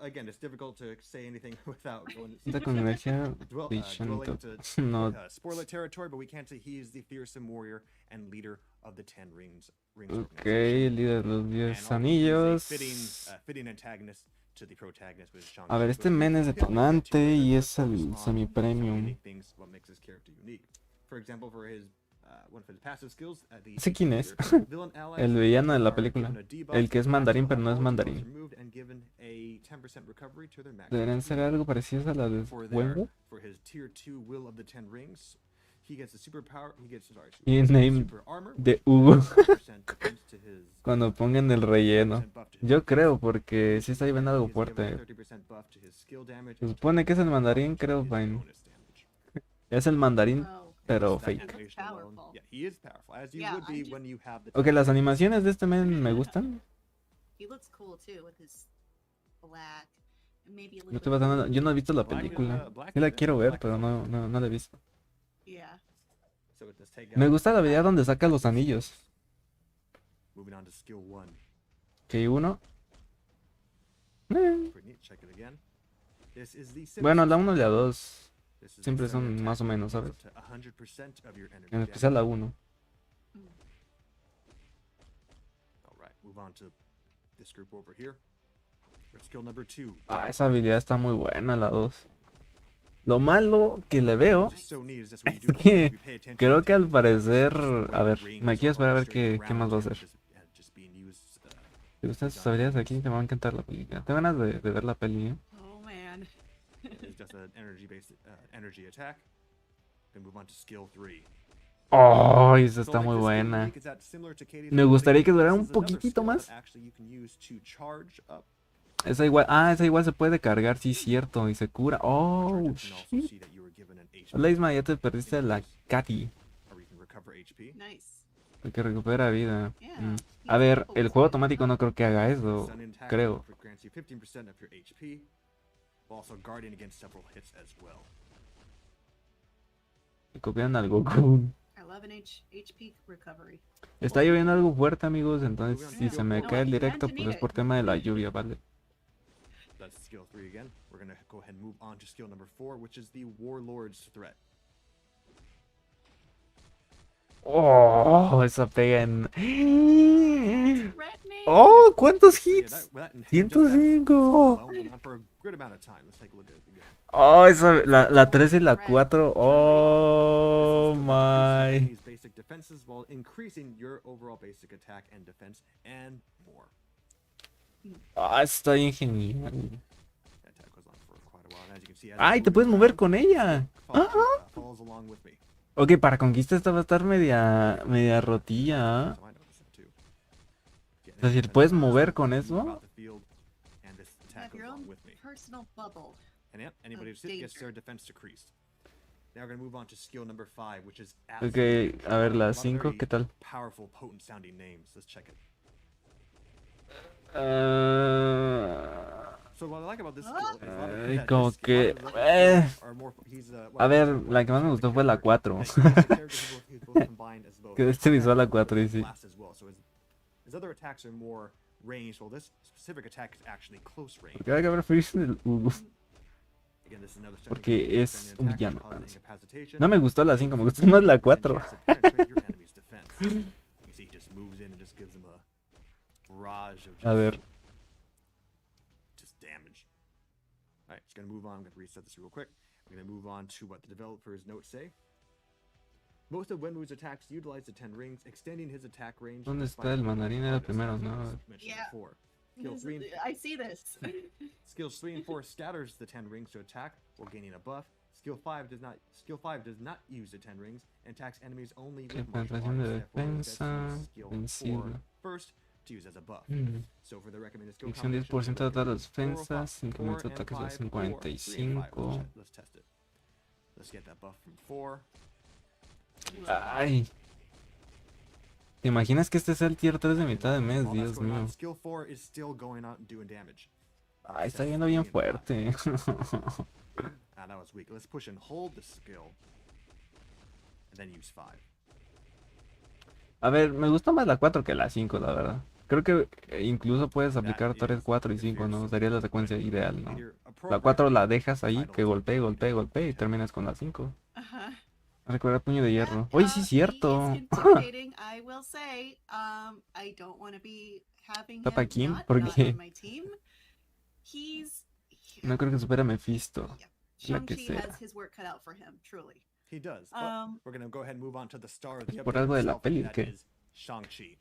Again, it's difficult to say anything without going Cuenta con energía dwelling brillante. to No, spoiler territory, but we can't say he is the fearsome warrior and leader of the Ten Rings. ok, el líder de los And 10 also, anillos. he's a fitting antagonist to the protagonist, which is Shang. A ver, este men es detonante y es el semi-premium. What makes his character unique. For example, for his one of his passive skills, the ¿Ese quién es? villain allies El villano de la are película. given a debuff, El que es mandarín, pero no es all spells mandarín. removed and given a 10% recovery to their max Deberían HP. ser algo parecido a la de For Hugo. his tier 2 will of the Ten Rings, he gets a superpower. Y el name super armor, de which Hugo. gives 5% defense to his Cuando pongan el relleno. 10% buff to his Yo defense. creo, porque sí está lloviendo algo He is given fuerte. 30% buff to his skill damage Se and supone que es el 10% mandarín, buff to creo, his Vine. bonus damage. Es el mandarín, Oh, pero That fake. animation alone- Powerful. Yeah, he is powerful, as you Yeah, would I be ju- when you have the. Ok, las animaciones de este men me gustan. he looks cool too with his black and maybe a Yo, little estoy bit. basando- yo no he visto la Black is, película. Black Sí la is- quiero ver, Black pero is no, fine. no la he visto. Yeah. So with this takeout, Me gusta la habilidad donde saca los anillos. moving on to skill 1. Que uno. Pretty neat. Check it again. This is the Bueno, la Sims. 1 y la 2. This is the siempre sudden son attack más o that menos, deals ¿sabes? up to 100% of your energy En especial la damage. 1. All right, move on to this group over here. For skill number 2. Ah, esa habilidad está muy buena, la 2. Lo malo que le veo Just so neat is this what you es do que is you pay attention creo to que al the parecer. where A ver, rings me quiero esperar a ver orchestrated qué más va a around hacer. him, just being used, Si gustan sus habilidades aquí, te va a encantar la película. Tengo ganas de ver la peli, ¿eh? Oh man. it's just an energy-based energy attack. Then move on to skill 3. ¡Oh! Esa So está like muy this skill buena. unique is that similar to Katie's Me ability, gustaría que this durara is un another poquitito skill más. that actually you can use to charge up. Esa igual. Ah, esa igual se puede cargar, sí, cierto. Y se cura. ¡Oh! You can also Shit. see that you were given an HP Hola Isma, ya te perdiste la Katy. or you can recover HP. Nice. Que recupera vida. Yeah. Mm. he's A ver, cool. el juego automático no creo que haga eso. Sudden attack Creo. grants you 15% of your HP, while also guarding against several hits as well. Copian al Goku. 11 HP recovery. Está lloviendo algo fuerte, amigos. Entonces, si se me No, cae el I directo, meant to pues need es it. por tema de la lluvia, ¿vale? That's skill 3 again. We're gonna go ahead and move on to skill number 4, which is the Warlord's Threat. ¡Oh! Esa pega en. Threatening. ¡Oh! ¿Cuántos Yeah, hits? just that 105. alone went on for a good amount of time. Let's take a look at it again. ¡Oh! Esa, la 3 y la 4. ¡Oh! This is to decrease My. enemy's basic defenses while increasing your overall basic attack and defense and more. Ah, está bien genial. That attack goes on for quite a while. And as you can see, as ¡Ay! it Te moves puedes mover around, con ella. follows along with me. Ok, para conquista esta va a estar media rotilla. So I noticed that too. Yeah, Es decir, and ¿puedes then mover con move eso? about the field, and this You attack have goes your along own with me. personal bubble. And yep, anybody who's hit gets their defense decreased. Now we're going to move on to skill number 5, which is Ok, a ver, la 5, ¿qué tal? powerful, potent sounding names. Let's check it. So what I like about this skill is a lot of that como this- a que... lot of the skills are more- he's, A ver, la que más me gustó fue la 4. Like, he's a character who's both combined as both Que este visual a attack 4, and sí. blast as well. So his other attacks are more ranged, while this specific attack is actually close range. Porque hay que ver freeze del Hugo. Again, this is another Porque es un attack villano. causing incapacitation. No me gustó la 5, me gustó más la 4. Penetrate your enemy's defense. You see, he just moves in and just gives them a barrage of A ver. just damage. Alright, just gonna move on. I'm gonna reset this real quick. We're gonna move on to what the developer's notes say. Most of Wenwu's attacks utilize the 10 rings, extending his attack range. ¿Dónde despite está el the mandarín? Era artist, primero, as ¿no? mentioned Yeah. before. Skills 3 and I see this. Skills 3 and 4 scatters the 10 rings to attack while gaining a buff. Skill 5 does not use the 10 rings and attacks enemies only with martial Penetración de arts. Therefore, it's best to defensa, use skill 4 vencible. first to use as a buff. So for the recommended skill Acción combination, 10% de todas las 4 or defensas, 5, 5 4 ataques de and 5, 4, 3 and 5. 55. Let's test it. Let's get that buff from 4. Ay. ¿Te imaginas que este sea el tier 3 de mitad de mes? While that's Dios going on, mío. Skill 4 is still going out and doing damage. Ay, está yendo bien fuerte. Ah, that was weak. Let's push and hold the skill. And then use 5. A ver, me gusta más la 4 que la 5, la verdad. Creo que incluso puedes aplicar That torres is 4 y 5, ¿no? fierce. Sería la secuencia ideal, ¿no? Here, La appropriate 4 la dejas ahí, titles que golpee, and golpee, golpee y damage. terminas con la 5. Uh-huh. Recuerda puño de hierro. Yeah, Oye, sí es he cierto. is intimidating, I will say. I don't want to be having Tapa him Kim, not porque on my team. He's no creo que supere a Mephisto. yeah. La que Shang-Chi sea. has his work cut out for him, truly. He does. But we're gonna go ahead and move on to the star of the Por update algo de la itself, peli, and that ¿qué? is Shang-Chi.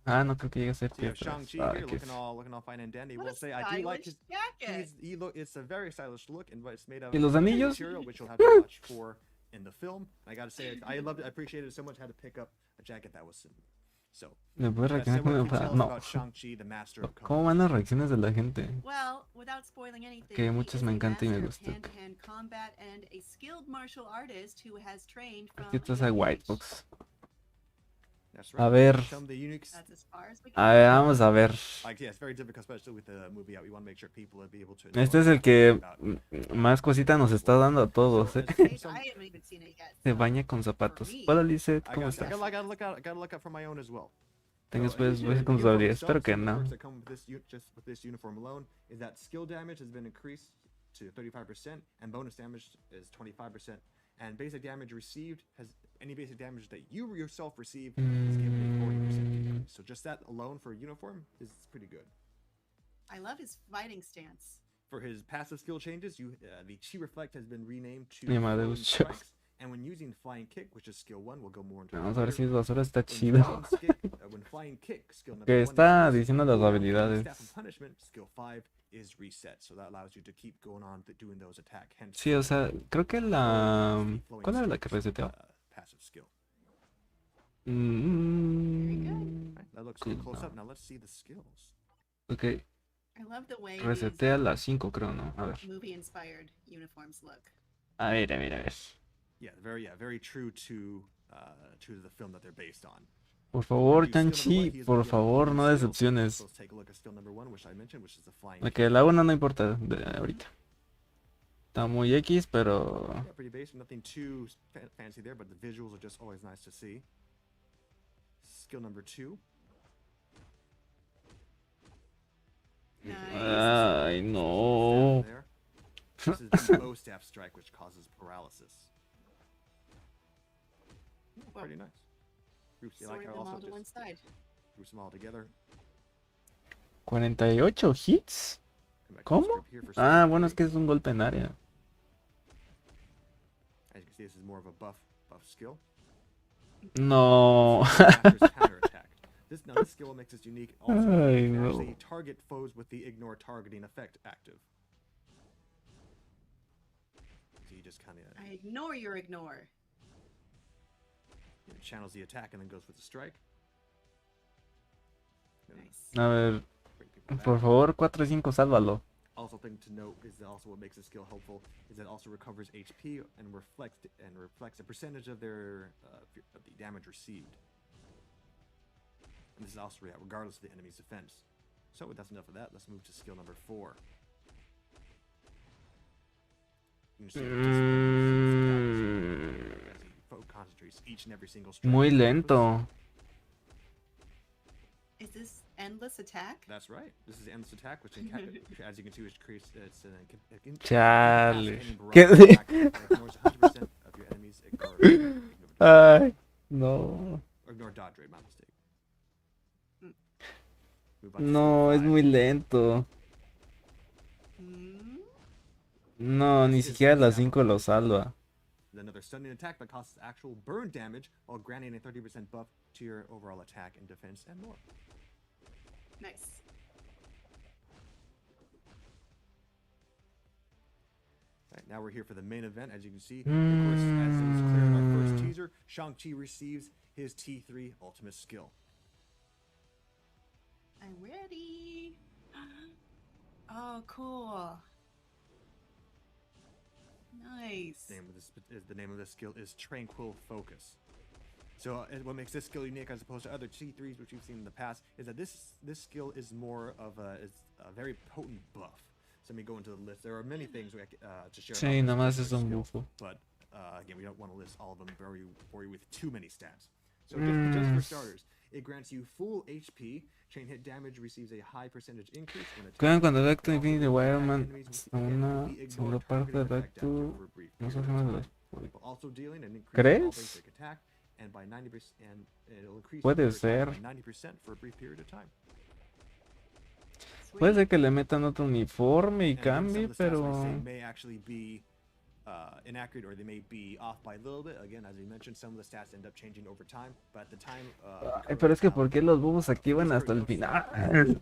Ah, no creo que llegue a ser So you have tier 3. Shang-Chi Ay, here qué looking all fine and dandy. What We'll a say I do like stylish his jacket. it's a very stylish look, and it's made out ¿Y los of anillos? material, which you'll have to watch for in the film. I gotta say, I loved it. I appreciated it so much. I had to pick up a jacket that was similar. So, ¿Me puedes that's reaccionar what con can you tell us No. about Shang-Chi, the master of ¿Cómo kung van las reacciones de la gente? Well, without spoiling anything, Que he muchas is me a encanta y me master of gusta. hand-to-hand combat and a skilled martial artist who has trained from Aquí estás a a young White age. Box. That's A right. ver. Some of the unique. That's as far as we A ver, vamos a ver. Like, yeah, it's very difficult, especially with the movie out. We want to make sure people will be able to. Este enjoy es el it. que About- más cosita nos está dando a todos, ¿eh? Okay, I haven't even seen it yet. Se so baña con zapatos. for me, Hola, Lizeth, I ¿cómo gotta, estás? I gotta look out for my own as well. Tengas So, pues here, the responsabilidad. uniform Espero que itself, some of the no. perks that come with this just with this uniform alone is that skill damage has been increased to 35% and bonus damage is 25%. And basic damage received has any basic damage that you yourself receive is given a 40% decrease. So just that alone for a uniform is pretty good. I love his fighting stance. For his passive skill changes, the Chi Reflect has been renamed to Mi madre, Flowing ucho. Strikes, and when using Flying Kick, which is skill 1, we'll go more into Vamos that a ver later. si basura está When chido. when flying kick, skill number Que 1 is está used, diciendo las or when habilidades. staff of punishment, skill 5 is reset, so that allows you to keep going on doing those attack. Hence, Sí, o sea, creo que la... flowing ¿Cuál era la que strikes, reseteó? passive skill. Mm, Right, that looks Sí, close no. up. Now let's see the skills. Ok, I love the way resetea las 5 creo, ¿no? A ver. movie-inspired uniforms look. A ver, a ver, a ver. Yeah, very true to the film that they're based on. Por favor, Use skill number one, Chanchi, he is por gonna be able to favor, use no skills. decepciones. So let's take a look at skill number 1, which I mentioned, which is the flying Ok, kick. la 1 no importa de ahorita. Está muy X, pero... Yeah, pretty basic, nothing too fancy there, but the visuals are just always nice to see. Skill number 2. Nice. Ay, no. There. This is the bow staff strike, which causes paralysis. Well, Pretty nice. Groups, you like sorting how them all also to one just side. groups them all together. 48 hits. Come back to this ¿Cómo? group here for Ah, skill bueno, es three. que es un golpe en área. As you can see, this is more of a buff skill. No. Master's counterattack. This skill makes this unique. Also, Ay, you can no. actually target foes with the ignore targeting effect active. So you just kind of I ignore your ignore. channels the attack and then goes with the strike. Nice. A ver, Bring people back. por favor, 4 y 5, sálvalo. Also thing to note is that also what makes the skill helpful is that it also recovers HP and reflects a percentage of their of the damage received. And this is also regardless of the enemy's defense. So that's enough of that. Let's move to skill number 4. You can see it concentrates each and every single strike. Muy lento. Is this endless attack? That's right. This is endless attack, which as you can see, which creates Chale. ignores 100% of your enemies. Ay, no. Ignore dodge rate, my mistake. No, es muy lento. No, ni siquiera las 5 lo salva. Another stunning attack that causes actual burn damage while granting a 30% buff to your overall attack and defense and more. Nice. Alright, now we're here for the main event. As you can see, of course, as it was clear in our first teaser, Shang-Chi receives his T3 ultimate skill. I'm ready. Oh, cool. Nice. The name of this skill is Tranquil Focus. So what makes this skill unique as opposed to other T3s which you've seen in the past is that this skill is more of a very potent buff. So let me go into the list. There are many things to share. Sí, nada más es un bufo. But again, we don't want to list all of them bore you with too many stats. So just for starters, it grants you full HP. Chain hit damage receives a high percentage increase when Cuando el acto Infinity Wireman a una segunda parte del acto no se llama. ¿Crees? Puede ser. Puede ser que le metan otro uniforme y cambie, pero inaccurate, or they may be off by a little bit. Again, as you mentioned, some of the stats end up changing over time, but at the time pero es que ¿por qué los bubos se activan hasta el final? And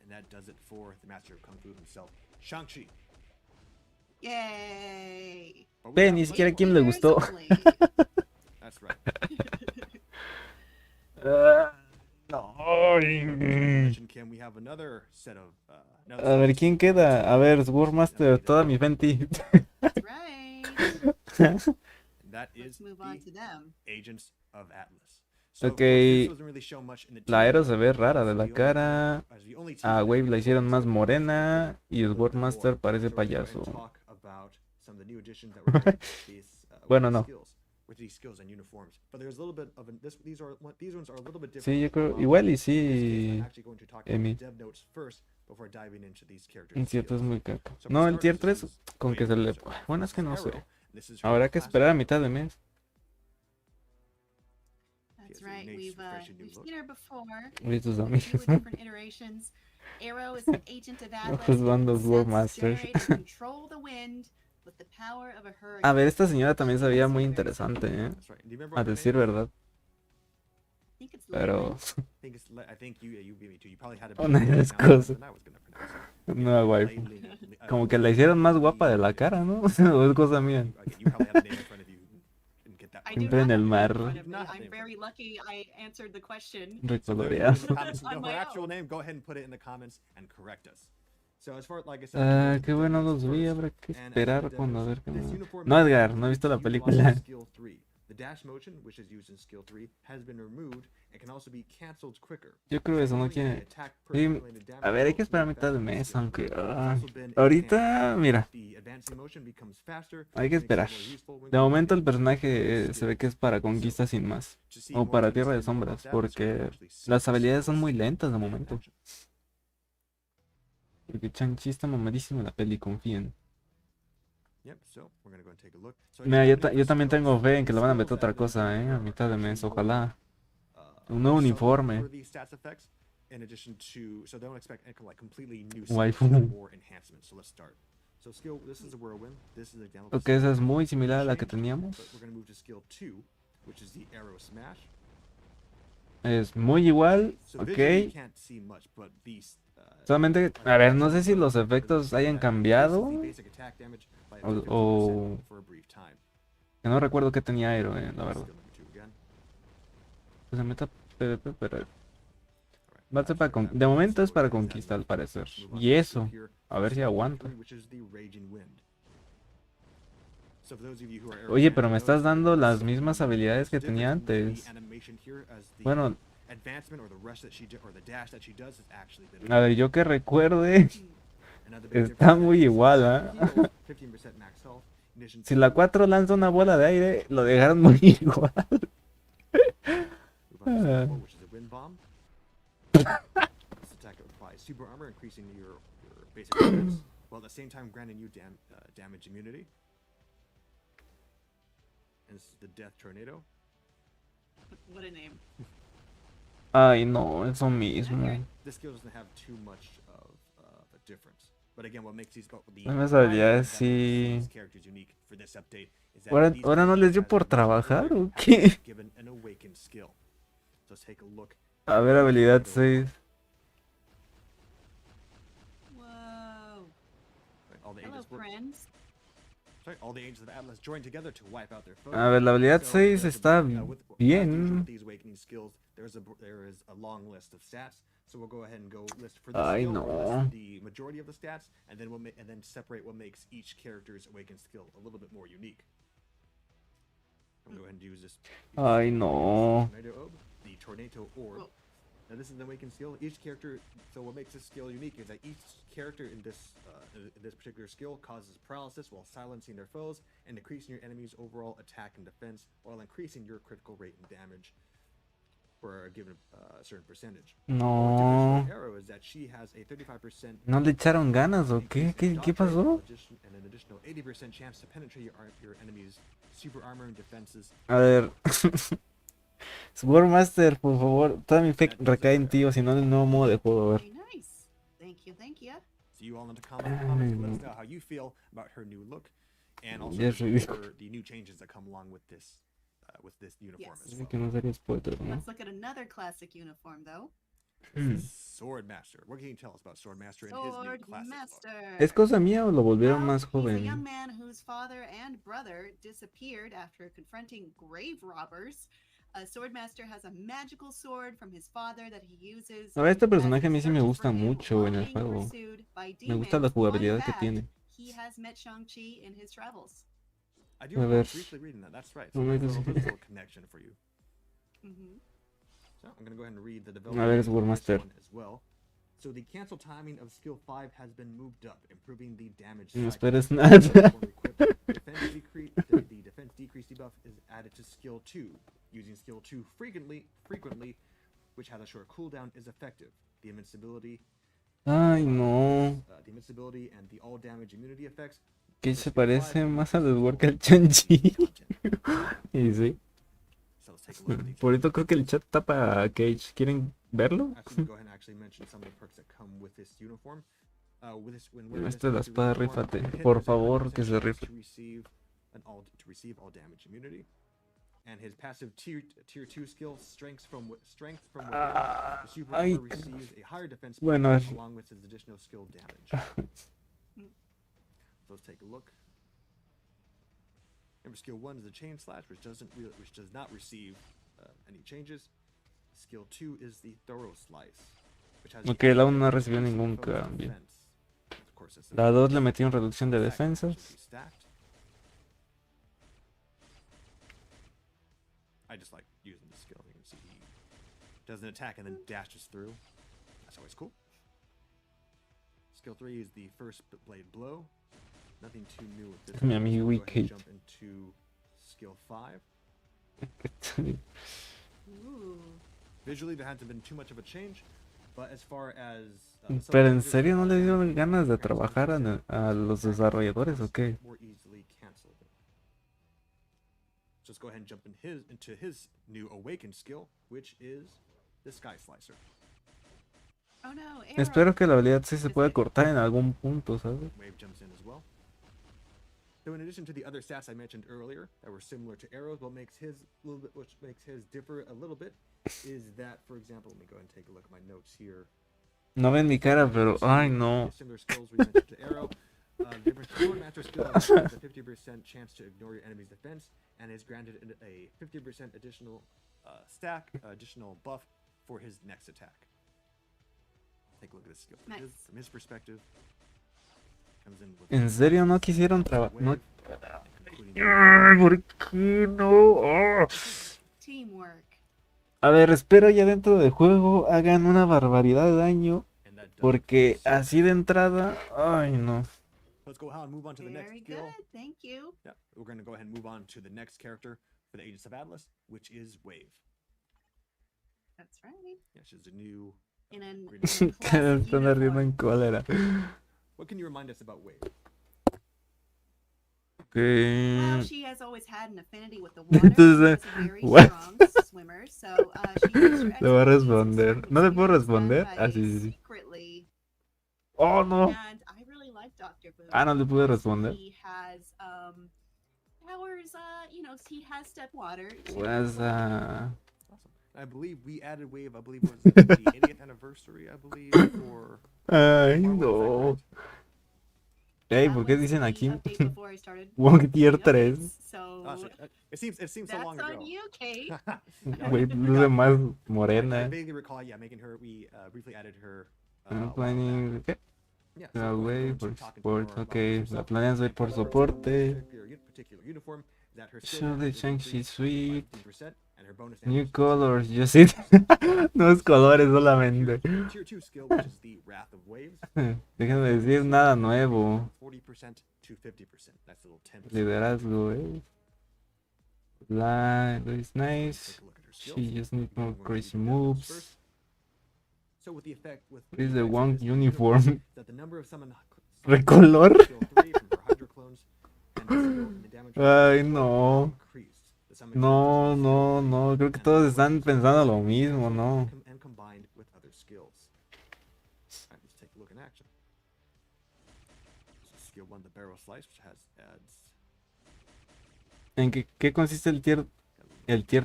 that does it for the master of Kung Fu himself, Shang-Chi. Yay! Ve, ni siquiera a quién le gustó. That's right. No. Kim, we have another set of A ver, ¿quién queda? A ver, Swordmaster, toda mi Fenty. That's right. That is Let's move on to them. Agents of Atlas. Ok, la Aero se ve rara de la cara. A Wave la hicieron más morena. Y Swordmaster parece payaso. Bueno, no. Sí, yo creo, igual y sí, Emi. El tier 3 es muy caca. No, el tier 3 con que se le... Bueno, es que no sé. Habrá que esperar a mitad de mes. That's right. We've seen her before. Y tus amigos. Different iterations. Arrow is an agent of Atlas. Pues van los Swordmasters. Control the wind with the power of a hurricane. A ver, esta señora también se veía muy interesante, ¿eh? A decir verdad. Pero... una de las cosas. No, guay. Como que la hicieron más guapa de la cara, ¿no? O es cosa mía. Siempre en el mar. Recoloreado. Qué bueno los vi, habrá que esperar cuando a ver qué más. No, Edgar, no he visto la película. Yo creo que eso no quiere. Sí, a ver, hay que esperar a mitad de mes, aunque ahorita, mira, hay que esperar. De momento el personaje se ve que es para conquista sin más, o para Tierra de Sombras, porque las habilidades son muy lentas de momento. Porque Shang-Chi está mamadísimo en la peli, confíen. Mira, yo también tengo fe en que le van a meter otra cosa, a mitad de mes, ojalá. Un nuevo uniforme. Waifu. Ok, esa es muy similar a la que teníamos. Es muy igual, ok. Solamente, a ver, no sé si los efectos hayan cambiado. O que no recuerdo que tenía Aero, la verdad. Pues se meta PvP, pero Va a ser para de momento es para conquista al parecer. Y eso, a ver si aguanta. Oye, pero me estás dando las mismas habilidades que tenía antes. Bueno, a ver, yo que recuerde, está muy igual, ¿ah? Si la 4 lanza una bola de aire, lo dejaron muy igual. Super armor, increasing your basic defense, while at the same time granting you damage immunity. And this is the Death Tornado. What a name. Ay, no, eso mismo. This skill doesn't have too much of a difference. But again, what makes these las habilidades sí. Ahora no les dio por trabajar o qué. A ver, habilidad 6. A ver, la habilidad 6 está bien. So we'll go ahead and go list for Ay, skill, no. list the majority of the stats, and then separate what makes each character's awakened skill a little bit more unique. I'm gonna go ahead and use this. Ay, no. The Tornado Orb. Now this is the awakened skill. Each character. So what makes this skill unique is that each character in this particular skill causes paralysis while silencing their foes and decreasing your enemy's overall attack and defense, while increasing your critical rate and damage for a given certain percentage. No. ¿No le echaron ganas o qué? ¿Qué pasó? A ver. Swordmaster, por favor, toda mi fe recae en ti, o si no, el nuevo modo de juego, a ver. So you all in the comments let us know how you feel about her new look, and also Yes, the new changes that come along with this uniform as well. Que no sería spoiler, ¿no? Let's look at another classic uniform, though. Swordmaster. What can you tell us about Swordmaster and his new classic look? ¿Es cosa mía o lo volvieron más He's a young joven? man whose father and brother disappeared after confronting grave robbers. Swordmaster has a magical sword from his father that he uses. A ver, este personaje a mí sí me gusta mucho en el juego. Me gusta la jugabilidad que tiene. He has met Shang-Chi in his travels. I do remember briefly reading that. That's right. So there's a little connection for you. So I'm going to go ahead and read the development as well. So the cancel timing of skill 5 has been moved up, improving the damage. No esperes nada. The defense decrease debuff is added to skill 2. Using skill 2 frequently, which has a short cooldown, is effective. The invincibility. Ay, no. The invincibility and the all damage immunity effects. Que se parece más al Edward que al Shang-Chi. Y sí. Por esto creo que el chat está para Cage. ¿Quieren verlo? Esta es la espada, rífate. Por favor, que se rife. And his passive tier 2 skill, strength from within, the super armor receives a higher defense bonus along with his additional skill damage. Let's take a look. Remember, skill 1 is the chain slash, which does not receive any changes. Skill 2 is the thorough slice, which has Ok, la 1 no recibió ningún cambio. La 2 le metieron reducción de defensas. I just like using the skill. You can see he does an attack and then dashes through. That's always cool. Skill 3 is the first blade blow. Nothing too new with this. Mi amigo Jump into skill 5. Visually, there hasn't been too much of a change, but as far as Pero en serio no le dieron ganas de trabajar a los desarrolladores o qué? Let's go ahead and jump into his new awakened skill, which is the Sky Slicer. Oh no, Espero que la habilidad sí se pueda cortar en algún punto, ¿sabes? Wave jumps in as well. So in addition to the other stats I mentioned earlier that were similar to arrows, which makes his differ a little bit, is that, for example, let me go ahead and take a look at my notes here. No ven mi cara, pero ay no. Similar skills we mentioned to arrow. Different Swordmaster skill has a 50% chance to ignore your enemy's defense, and is granted a 50% additional additional buff for his next attack. Take a look at this skill Nice. from his perspective. Comes in with ¿En serio no quisieron trabajar? No. including Ay, ¿por qué no? Oh. Teamwork. A ver, espero ya dentro del juego hagan una barbaridad de daño. and that does it. Porque así de entrada, ay no. Let's go ahead and move on to the next Very skill. good. Thank you. Yeah, we're going to go ahead and move on to the next character for the Agents of Atlas, which is Wave. That's right. Yeah, she's a new. In an, green in a classic Están ardiendo en uniform. cólera. What can you remind us about Wave? Well, Ok. she has always had an affinity with the water. Entonces, She's a very what? strong swimmer, so she used her Le voy a expertise in responder. starting ¿No le puedo series done responder? by Ah, sí, sí, sí. secretly. Oh, no. And I really like Dr. Boom. Ah, no le pude because responder. He has powers. You know, he has step water. Pues, Awesome. I believe we added Wave. I believe was it the 80th anniversary. I believe for. ay, Marvel, is that no. correct? Ey, That ¿por qué was dicen the aquí? update before I started Wong Tier doing 3. updates, So Oh, so, it seems so that's long on ago. you, Kate. Güey, luce más I morena. vaguely recall, yeah, making her. We briefly added her. I'm a while back. planning. ¿Qué? Yeah, so Ah, go ahead and güey, go por into talking support. more about Ok, herself la planeas ir and por her soporte. particular uniform. That her skill Show the damage is Shang-Chi increased by suite. 15%, and her bonus New damage is colors. Yo sí. No es colores solamente. Tier 2 skill, which is the Wrath of Waves. Déjenme decir nada nuevo. 40% to 50%. That's a little 10%. Liderazgo, That is nice. Take a look at her skills. She just needs Again, more we're gonna crazy do the damage moves. first. So with the effect with What is the effects of Wong this uniform? that the number of summon Recolor. skill 3 from her Hydro clones and the skill and the damage Ay, from no. increased. The summon No, skill no, no. Creo que todos están pensando lo mismo, ¿no? and combined with other skills. Alright, let's take a look in action. This is skill 1, the barrel slice, which adds ¿En qué consiste el tier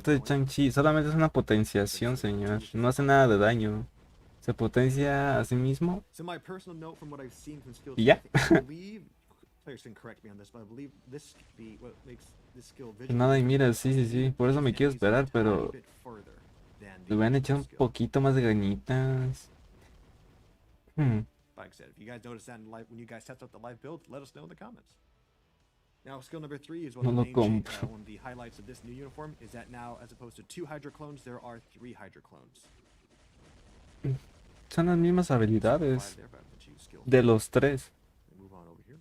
de Shang-Chi? Solamente es una potenciación, señor. No hace nada de daño. Se potencia a sí mismo. So my personal note from what I've seen from skills, Yeah. I believe players can correct me on this, but I believe this what makes this skill visual. Nada, y mira, sí. Por eso me quiero esperar, pero le hubieran echado un poquito más de ganitas. Like I said, if you guys notice that in live, when you guys test out the live build, let us know in the comments. Now, skill number 3 is one No of the lo main compro. one of the highlights of this new uniform is that now, as opposed to 2 Hydra clones, there are 3 Hydra clones. Son las mismas habilidades 5 there, but I'm gonna choose skill de los tres. Move on over here.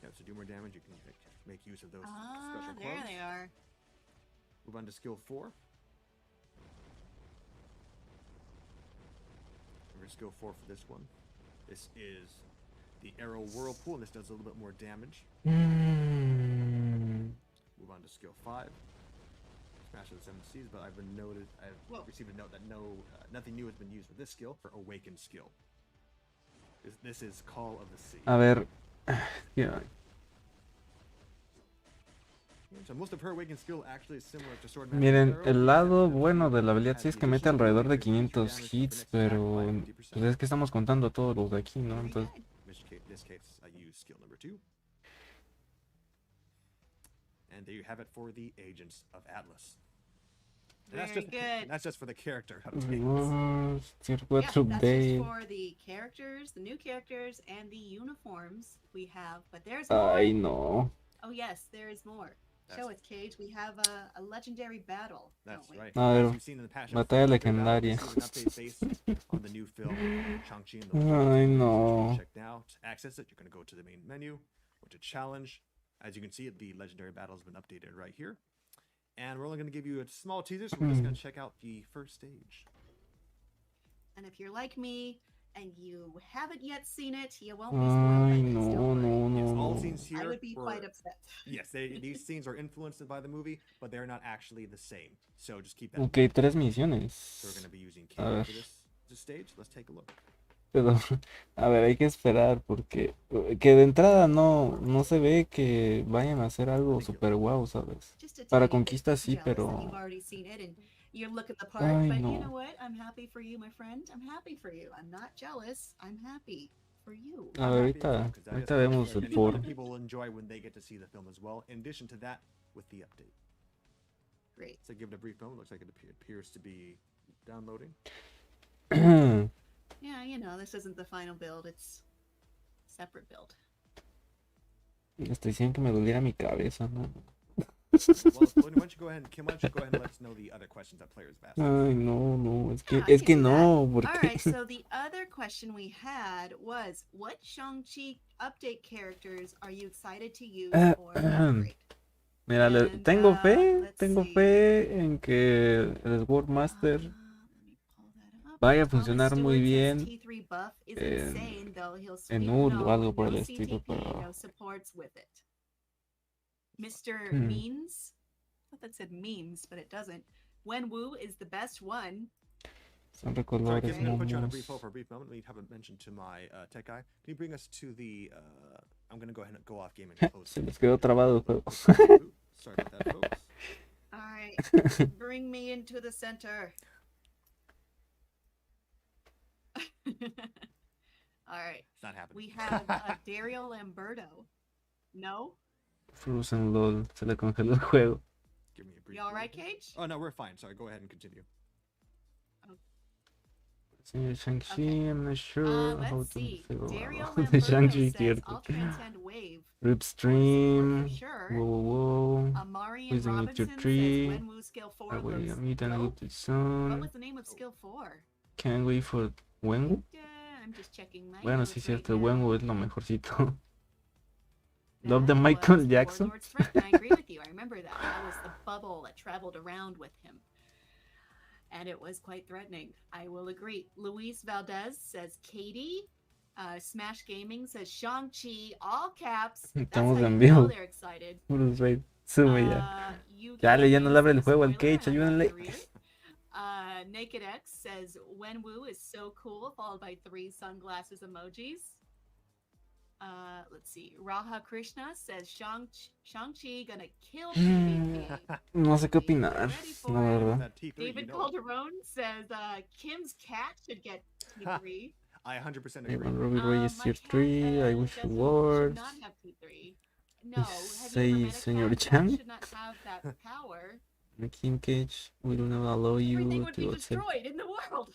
Yeah, to do more damage, you can make use of those special There clones. they are. Move on to skill 4. Remember skill 4 for this one. This is the Arrow Whirlpool, and this does a little bit more damage. Move on to skill 5. Smash of the 7 Seas, but I've received a note that nothing new has been used with this skill for Awakened skill. This is Call of the Sea. A ver. Yeah. So most of her Awakened skill actually is similar to Sword Magic Miren, Arrow, el lado except that bueno she de la habilidad has sí es the que mete additional alrededor de ability to increase 500 damage for hits, the next pero attack by 50%. pues es que estamos contando todos los de aquí, ¿no? Very Entonces, good. In this case, I use skill number 2. And there you have it for the Agents of Atlas. And Very good. That's just for the character pues, updates. tier Yeah, 4 that's just update. for the characters, the new characters, and the uniforms we have. But there's more. Ay, no. Oh yes, there is more. Show us, Cage. We have a legendary battle. That's don't we? right. A As ver, you've seen in the past, batalla Legendary Battle, legendaria. this is an update based on the new film Shang-Chi and the Ay, Legend of Ten Rings, which you no. can check now. To access it, you're going to go to the main menu, go to challenge. As you can see, the legendary battle has been updated right here. And we're only going to give you a small teaser, so we're just going to check out the first stage. And if you're like me and you haven't yet seen it, you won't be spoiled by Ay, this. no, Don't worry. no, Yes, no, all no. scenes here I would be were- quite upset. Yes, these scenes are influenced by the movie, but they're not actually the same. So just keep that. in Ok, mind. 3 So we're misiones. going to be using A Katie ver. for this stage. Let's take a look. Pero, a ver, hay que esperar porque que de entrada no se ve que vayan a hacer algo super guau, ¿sabes? Just to Para tell you, conquista sí, jealous that pero you've already seen it and you look at the part, Ay, but no. you know what? I'm happy for you, my friend. I'm happy for you. I'm not jealous. I'm happy for you. a ver, ahorita vemos el por. People will enjoy when they get to see the film as well. In addition to that, with the update. Great. So give it a brief moment. Looks like it appears to be downloading. Yeah, you know, this isn't the final build, it's separate build. Estoy diciendo que me doliera mi cabeza, ¿no? Well, why don't you go ahead and Kim? Why don't you go ahead and let us know the other questions that players have asked? Ay, no, es que, Yeah, I es can que do that. no, porque... Alright, so the other question we had was, what Shang-Chi update characters are you excited to use for upgrade? Mira, And, tengo let's see. fe en que el Sword Master Let me pull that up. vaya a Thomas funcionar muy Stewart says bien T3 buff is en- insane, though he'll en sweep UL o algo no por el estilo, CTP, pero... no supports with it. Mr. Hmm. Memes? I thought that said memes, but it doesn't. Wenwu is the best one. Son Sorry, recolores, Kim, I'm gonna put you on a momos. brief hold for a brief moment. We haven't mentioned to my tech guy. Can you bring us to the? I'm gonna go ahead and go off game and close. Se les quedó trabado el juego. Ooh, sorry about that, folks. Alright, bring me into the center. Alright, It's not happening. we have Dario Lamberto. No? Frozen LOL, se le congeló el juego. Give me a brief. You alright, Cage? Oh no, we're fine. Sorry, go ahead and continue. Señor Shang-Chi, Okay. I'm not sure how Let's to see. figure Dario out the Lamberto Shang-Chi, says, cierto. I'll transcend wave. Rip For Stream, sure. whoa. Marian Who's in Robinson your says tree? Wenwu skill 4 Away, looks meet and dope. good What son. was the name of skill 4? Can't wait for Wenwu. I'm just checking my Bueno, notes sí, right cierto, now. Wenwu es lo mejorcito. Love That the Michael was Jackson. Warlord's friend. I agree with you. I remember that. That was the bubble that traveled around with him. And it was quite threatening. I will agree. Luis Valdez says Katie. Smash Gaming says Shang-Chi, all caps. That's how Estamos you en know vivo. they're excited. Puros raid. Sube ya. Yuki Dale, ya no le abre el says juego al spoiler, Cage, I love ayúdenle. to read it. Naked X says Wenwu is so cool, followed by 3 sunglasses emojis. Let's see. Raha Krishna says Shang-Chi gonna kill PvP. No sé qué Be opinar, ready for la it. verdad. That T3, David you know. Calderon says Kim's cat should get T3. I 100% agree. Ivan Ruby Reyes My tier cat, 3, I wish you doesn't- words. should not have T3. No, have Say, you ever met a Señor cat? Chang? Cats should not have that power. Kim Cage will never allow Everything you would be to accept. destroyed in the world.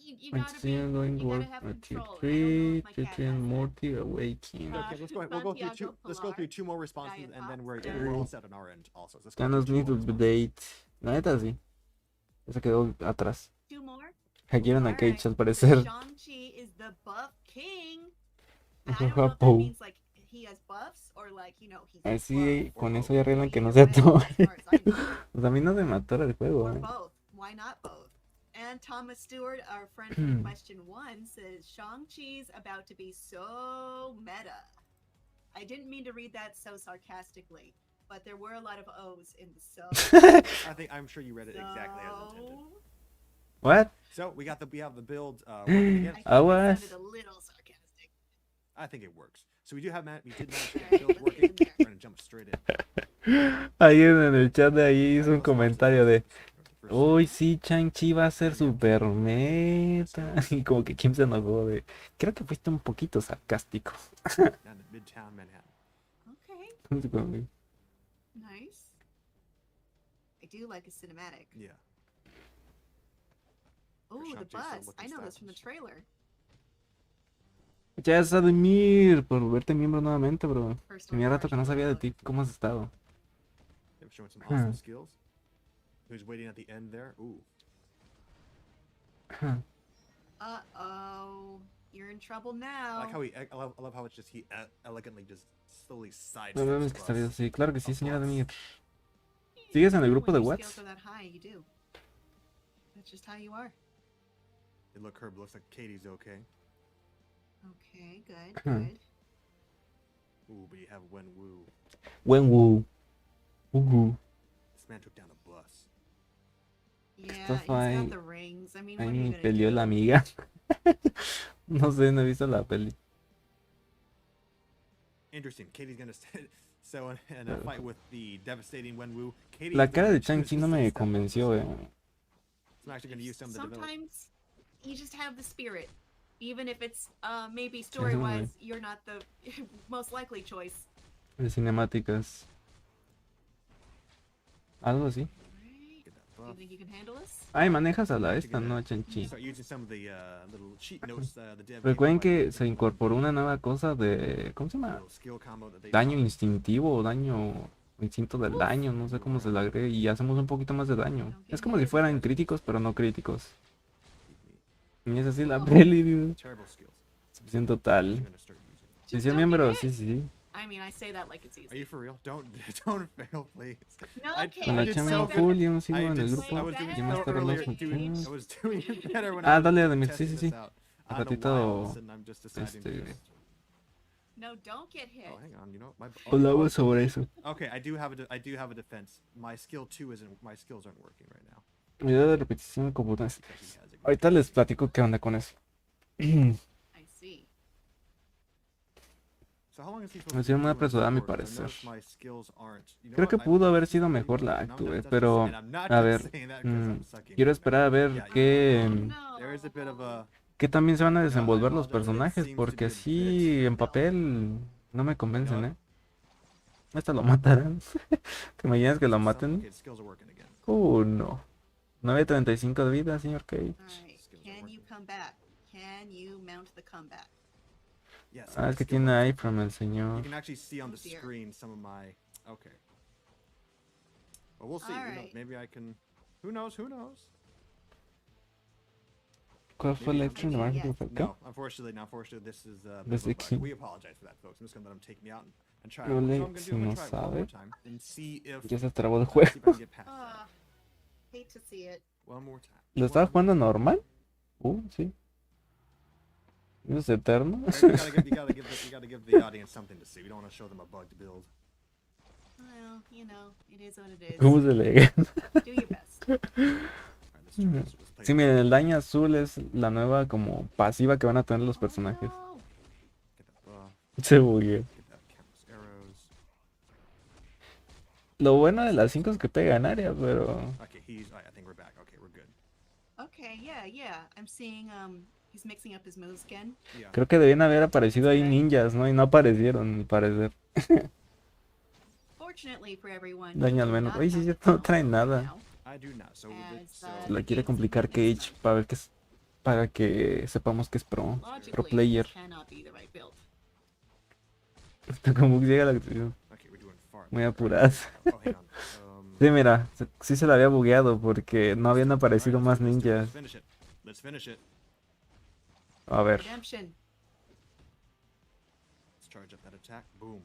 You I'm gotta be, still going you work gotta have at tier control. 3, I tier don't 3 know if and my more cat tier awakening. Okay, we'll go through two. Let's go through 2 more responses, Diet and then Pops we're says- all set on our end also. So let's Ya go nos through 2 need more to responses. update. La neta sí. Se quedó atrás. 2 more. Hackearon a Alright, Cage al so parecer. Shang-Chi is the buff king. And I don't know if that Japo. means like he has buffs or like, you know, he's Así, buff. con eso ya arreglan que no Either sea way, todo. as far as I know. Pues a mí no se mató el juego. Or both. Why not both? And Thomas Stewart, our friend Hmm. from question 1, says Shang-Chi's about to be so meta. I didn't mean to read that so sarcastically, but there were a lot of O's in the so. I'm sure you read it exactly as intended. What? So we have the build working again. I think I it was. sounded a little sarcastic. I think it works. So we do have we did manage to get Alright, build let's get working. in there. We're gonna jump straight in. Alguien en el chat de ahí hizo un Let's comentario de first uy, segment. sí, Shang-Chi va a ser super meta. Y como que Kim se enojó de creo que fuiste un poquito sarcástico. Down in Midtown Manhattan. Okay, nice. I do like a cinematic. Yeah. Oh, the Shang-Chi's still bus. looking I know this from the stylish. trailer. Ya Admir por volverte miembro nuevamente, bro. First Tenía one rato que no sabía de ti. ¿Cómo has estado? They're showing some awesome skills. Who's waiting at the end there? Ooh. Uh-oh. You're in trouble I now. like how I love how it's just he elegantly just slowly sidesteps No mames que está bien. across Sí, claro que sí, a señora bus. Admir. ¿Sigues en el grupo de When your Whats? skills are that high, you do. That's just how you are. Hey, look, Herb, looks like Katie's okay. Okay, good, Hmm. good. Ooh, but you have Wenwu. Wenwu. Uhu. This man took down a bus. Yeah, Esto he's fue got the rings. I mean, Ahí what are you me gonna peleó do? la amiga. No sé, no he visto la peli. Interesting. Katie's gonna so in a fight with the devastating Wenwu. Katie La is cara gonna de choose Shang-Chi to no me sidestep on this convenció, one. So I'm actually gonna use some of the develop. Sometimes you just have the spirit. Even if it's maybe sí, story-wise, you're not the most likely choice. De cinemáticas. Algo así. Right. Get that buff. You think you can handle this? Ay, manejas a la esta, ¿no, Chanchi? Start using some of the little cheat notes the dev gave Recuerden me que by se incorporó una nueva cosa de... ¿Cómo se llama? little skill combo that they Daño taught me. instintivo o daño... Instinto del daño, no sé cómo se le agregue. Y hacemos un poquito más de daño. Es como si fueran críticos, pero no críticos. Y es así la peli, dude. Terrible skills. Excepción total. I'm gonna start using. Sí, sí, miembro, sí, sí. I mean, I say that like it's Are easy. you for real? Don't fail, please. No, I- okay. Con la I did chama so- full y aún sigo I en el did- grupo. I was doing Y más so tarde earlier los doing- funciona. I was doing it better when Ah, I was dale, Ademir, sí, testing sí, sí. this out. I don't know why all of Ratito, a sudden I'm just deciding to este... just- No, don't get hit. Oh, hang on, you know, my Hablamos sobre eso. Okay, I do have a defense. My skill 2 isn't my skills aren't working right now. Medida de repetición de computación. Because he has a- Ahorita les platico qué onda con eso. I see. So how long is he supposed Me to hicieron be muy doing this apresurada a mi for? 'Cause I parecer. noticed my skills aren't. You know Creo que what? pudo haber sido I'm- mejor la no, actu, that's pero... and I'm not A just ver, saying that 'cause I'm sucking quiero at it. esperar a ver Yeah, qué... No. There is a bit of a qué también se van a I desenvolver los apologize, it personajes, seems to porque be a así bit- en papel no me convencen, You ¿eh? Esta lo matarán. ¿Te imaginas que lo some- maten? okay, the skills are working again. No. 9.35 de vida, señor Cage. All right. Can you come back? Can you mount the comeback? Yes. Ah, es que tiene ahí from el You señor. can actually see on Oh, the dear. screen some of my. Okay. Well, we'll see. Who knows? Alright. Maybe I can. Who knows? Who knows? ¿Cuál fue el Maybe extra I'm de gonna marketing get- que faltó? No, unfortunately, this is. This bit of a is- bug. We apologize for that, folks. I'm just gonna let him take me out and try. Yo So le- I'm gonna si do. I'm no gonna try it one more sabe. time and see if. Ya se trabó el see if I juego. can get past that. Hate to see it. One more time. ¿Lo estaba One jugando normal? Sí. ¿Eso es eterno? more time. You gotta give the audience something to see. We don't want to show them a bugged build. Well, you know, it is what it is. ¿Cómo se le... Do your best. Alright, let's play Sí, this. miren, el daño azul es la nueva como pasiva que van a tener los personajes. Oh, no. Get that buff. Se bugueó. Get that countless arrows. Lo bueno de las 5 es que pega en área, pero... Okay, I think we're back. Okay, we're good. Okay, yeah. I'm seeing he's mixing up his moves again. Yeah. Creo que debían haber aparecido ahí ninjas, ¿no? Y no aparecieron, al parecer. Fortunately for everyone, Daño you al do menos. not Oye, sí, have cierto, to no trae count nada. now. I do not. So, As, Se la quiere complicar Cage para ver que es... Para que sepamos que es pro Logically, player. cannot be the right build. Hasta como que llega la acción. okay, we're doing far. Muy better. apuradas. Oh, hang on. Sí, mira, sí se la había bugueado porque no habían aparecido Alright, más let's do it. ninjas. Let's finish it. Let's finish it. A ver. Redemption. Let's charge up that attack. Boom.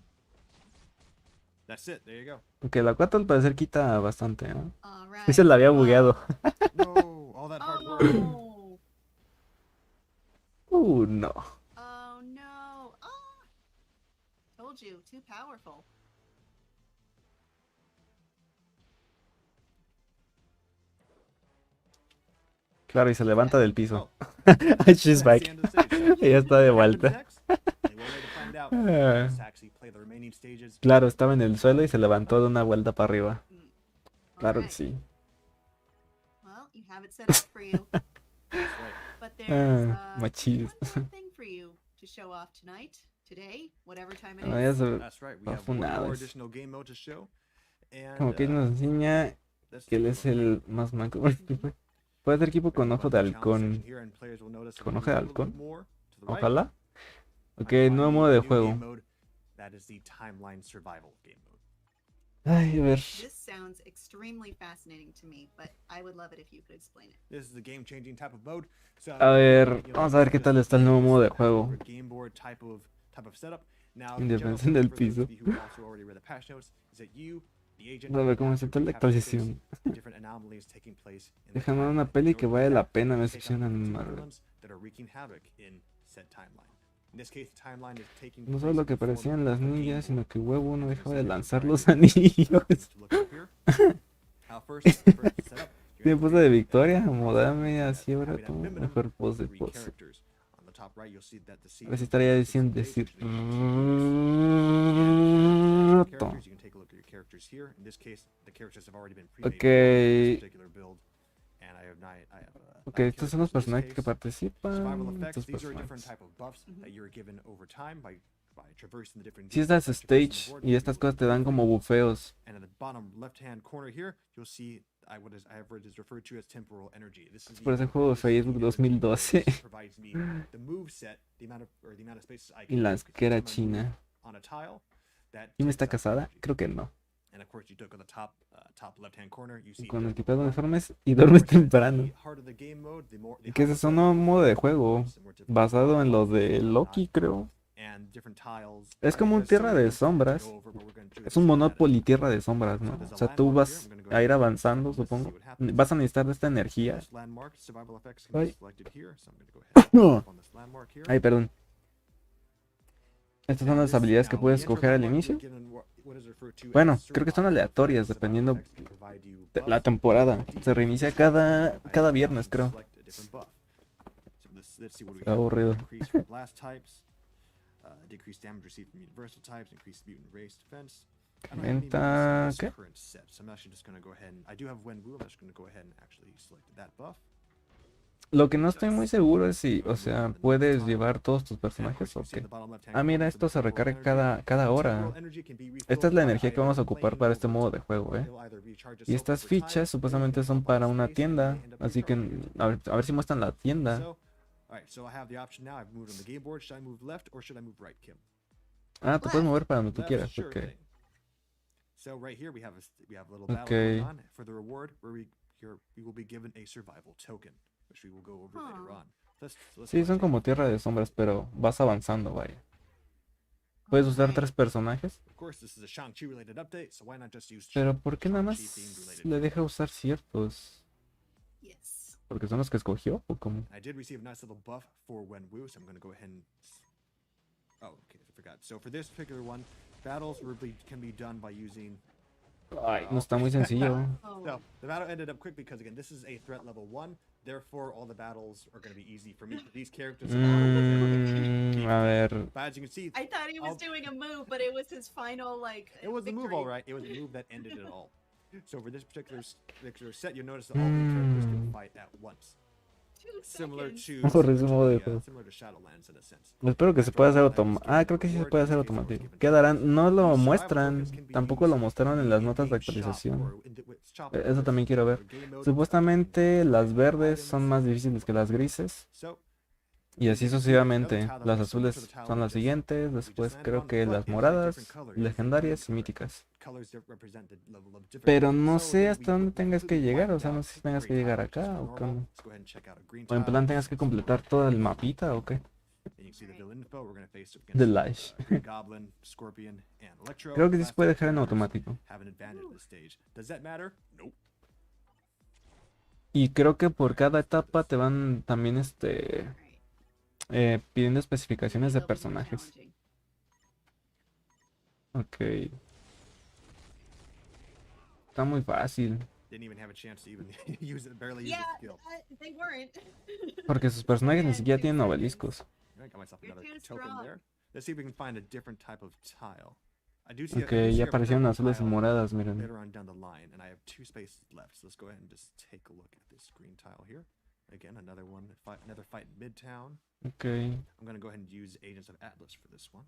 That's it. There you go. Porque la 4 al parecer quita bastante, ¿no? All Sí right. se la había bugueado. No, all that hard work. Oh, No. oh no. Oh. Told you, too powerful. Claro, y se levanta del piso. Oh, She's that's back. the end of the stage. Ella está de What happens vuelta. next? They will later find out. Let's actually play the remaining stages. Claro, estaba en el suelo y se levantó de una vuelta para arriba. Claro que Alright. sí. Well, you have it set up for you. That's right. But there's Machis. one more thing for you to show off tonight, today, whatever time it Ah, ya is. se- That's right. We Está have one more funado. additional game mode to show. And, Como que nos enseña let's que él take a es look. el más manco. Puede ser equipo con ojo de halcón. Here, and players will notice Con if ojo we de move a little halcón. bit more to the right, Ojalá. I Ok, find nuevo the modo de new game juego. mode. That is the timeline survival game mode. Ay, a ver. This sounds extremely fascinating to me, but I would love it if you could explain it. This is the game-changing type of mode. So, A ver, you know, vamos a ver qué just tal está el nuevo modo de have juego. a game board type of setup. Now, En the general defensa del setup for those piso. of you who also already read the patch notes is that you, the agent, Vamos a ver cómo have se to- está la have to face actualización. different anomalies taking place in the Déjame ver una timeline. peli In que order vale to la do that, pena, me take on decepcionan two Marvel. villains that are wreaking havoc in said timeline. In this case, the timeline is taking No place solo in que the form parecían of las a game ninjas, board. sino que huevo no There's dejaba de a lanzar variety los of anillos. things to look up here. First setup, you're Tiene gonna pose create de a victoria, character modame that así ahora having a como minimum mejor of pose, 3 pose. characters. On the top right, you'll see that the A ver si sequence estaría is diciendo based, decir... which means you can Rato. characters. You can take a look at your characters here. In this case, the characters have already been pre-made Ok. for this particular build. And I have Ok, nine estos son los characters in personajes this que case. Survival participan. effects, Estos these are different personajes. type of buffs that you're given over time by by traversing the different Si gates, das by traversing the stage board, y estas you'll cosas te dan open como it. bufeos. And in the bottom left-hand corner here, you'll see what I have is referred to as temporal energy. This is Por ese juego de this is the Facebook energy that 2012. provides me the move set, the amount of spaces I Y can la move que era each time I move china. on a tile. That ¿Quién está takes up casada? energy. Creo que no. And of course, you look on the top left-hand corner, you see Con el the tipeo de one. uniformes y Of duermes course, at temprano. the heart of the game mode, the Que ese es un nuevo modo de juego basado en lo de Loki, creo. and different tiles. Es como un There's so tierra many de things to sombras. go over, but we're gonna do Es this un in a Monopoly minute. tierra de sombras, ¿no? O sea, tú vas a ir avanzando, supongo. Vas a necesitar de esta energía. This landmark, survival effects can Ay. be selected here, so I'm gonna go ahead and No. tap on this landmark here. Ay, perdón. Estas son And las this- habilidades que now, puedes the enter escoger al landmark, you're inicio. given what is referred to Bueno, as creo que son survival aleatorias effects. dependiendo Survival effects can provide you de la buffs, temporada. abilities, Se reinicia and cada viernes, you creo. select a different buff. So let's see what we Está have. aburrido. Increase for blast types, decrease damage received from universal types, increase mutant race defense. I don't have any of these Comenta, in this ¿qué? current set, so I'm actually just going to go ahead and I do have Wenwu. I'm just going to go ahead and actually select that buff. Lo que no estoy muy seguro es si, o sea, puedes llevar todos tus personajes o qué. Ah, mira, esto se recarga cada hora. Esta es la energía que vamos a ocupar para este modo de juego, ¿eh? Y estas fichas supuestamente son para una tienda, así que a ver si muestran la tienda. Alright, so I have the option now. I've moved on the game board. Should I move left or should I move right, Kim? Ah, te puedes mover para donde tú Left, quieras, sure porque... thing. So right here we have a little battle Okay. going on. For the reward, we will be given a survival token, which we will go over later on. Let's Sí, go son ahead. como tierra de sombras, pero vas avanzando, vaya. Puedes usar 3 personajes, Of course, this is a Shang-Chi related update, so why not just use pero ¿por qué nada más Shang-Chi themed related? le deja usar ciertos? Yes. ¿Porque son los que escogió o cómo? I did receive a nice little buff for Wenwu, so I'm going to go ahead and... Oh, okay, I forgot. So for this particular one, battles can be done by using... Ay, no está muy sencillo. Oh. No, the battle ended up quick because, again, this is a threat level 1. Therefore, all the battles are going to be easy for me. These characters are... A ver, But as you can see, I thought he was doing a move, but it was his final, like, it was the move, victory. all right. It was the move that ended it all. So for this particular set, you'll notice that all the characters can fight at once. 2 Similar seconds. to, Por ese modo de juego. similar to Shadowlands in a sense. espero que se pueda hacer automático. Ah, creo que sí se puede hacer automático. Quedarán, no lo muestran, tampoco lo mostraron en las notas de actualización. Eso también quiero ver. Supuestamente las verdes son más difíciles que las grises. Y así sucesivamente. Las azules son las siguientes. Después creo que las moradas, legendarias y míticas. Pero no sé hasta dónde tengas que llegar. O sea, no sé si tengas que llegar acá o cómo. O en plan tengas que completar todo el mapita o qué. The Lash. Creo que sí se puede dejar en automático. Y creo que por cada etapa te van también pidiendo especificaciones de They'll be more personajes. challenging. Ok. Está muy fácil. Didn't even have a chance to even use it, barely use Yeah, the skill. they weren't. Porque sus personajes ni siquiera tienen obeliscos. I got myself You're another too token strong. there. Let's see if we can find a different type of tile. I do see. Ok, ya aparecieron azules y moradas, miren. Later on down the line, and I have 2 spaces left. So let's go ahead and just take a look at this green tile here. Again, another one, another fight in Midtown. Ok. I'm gonna go ahead and use Agents of Atlas for this one.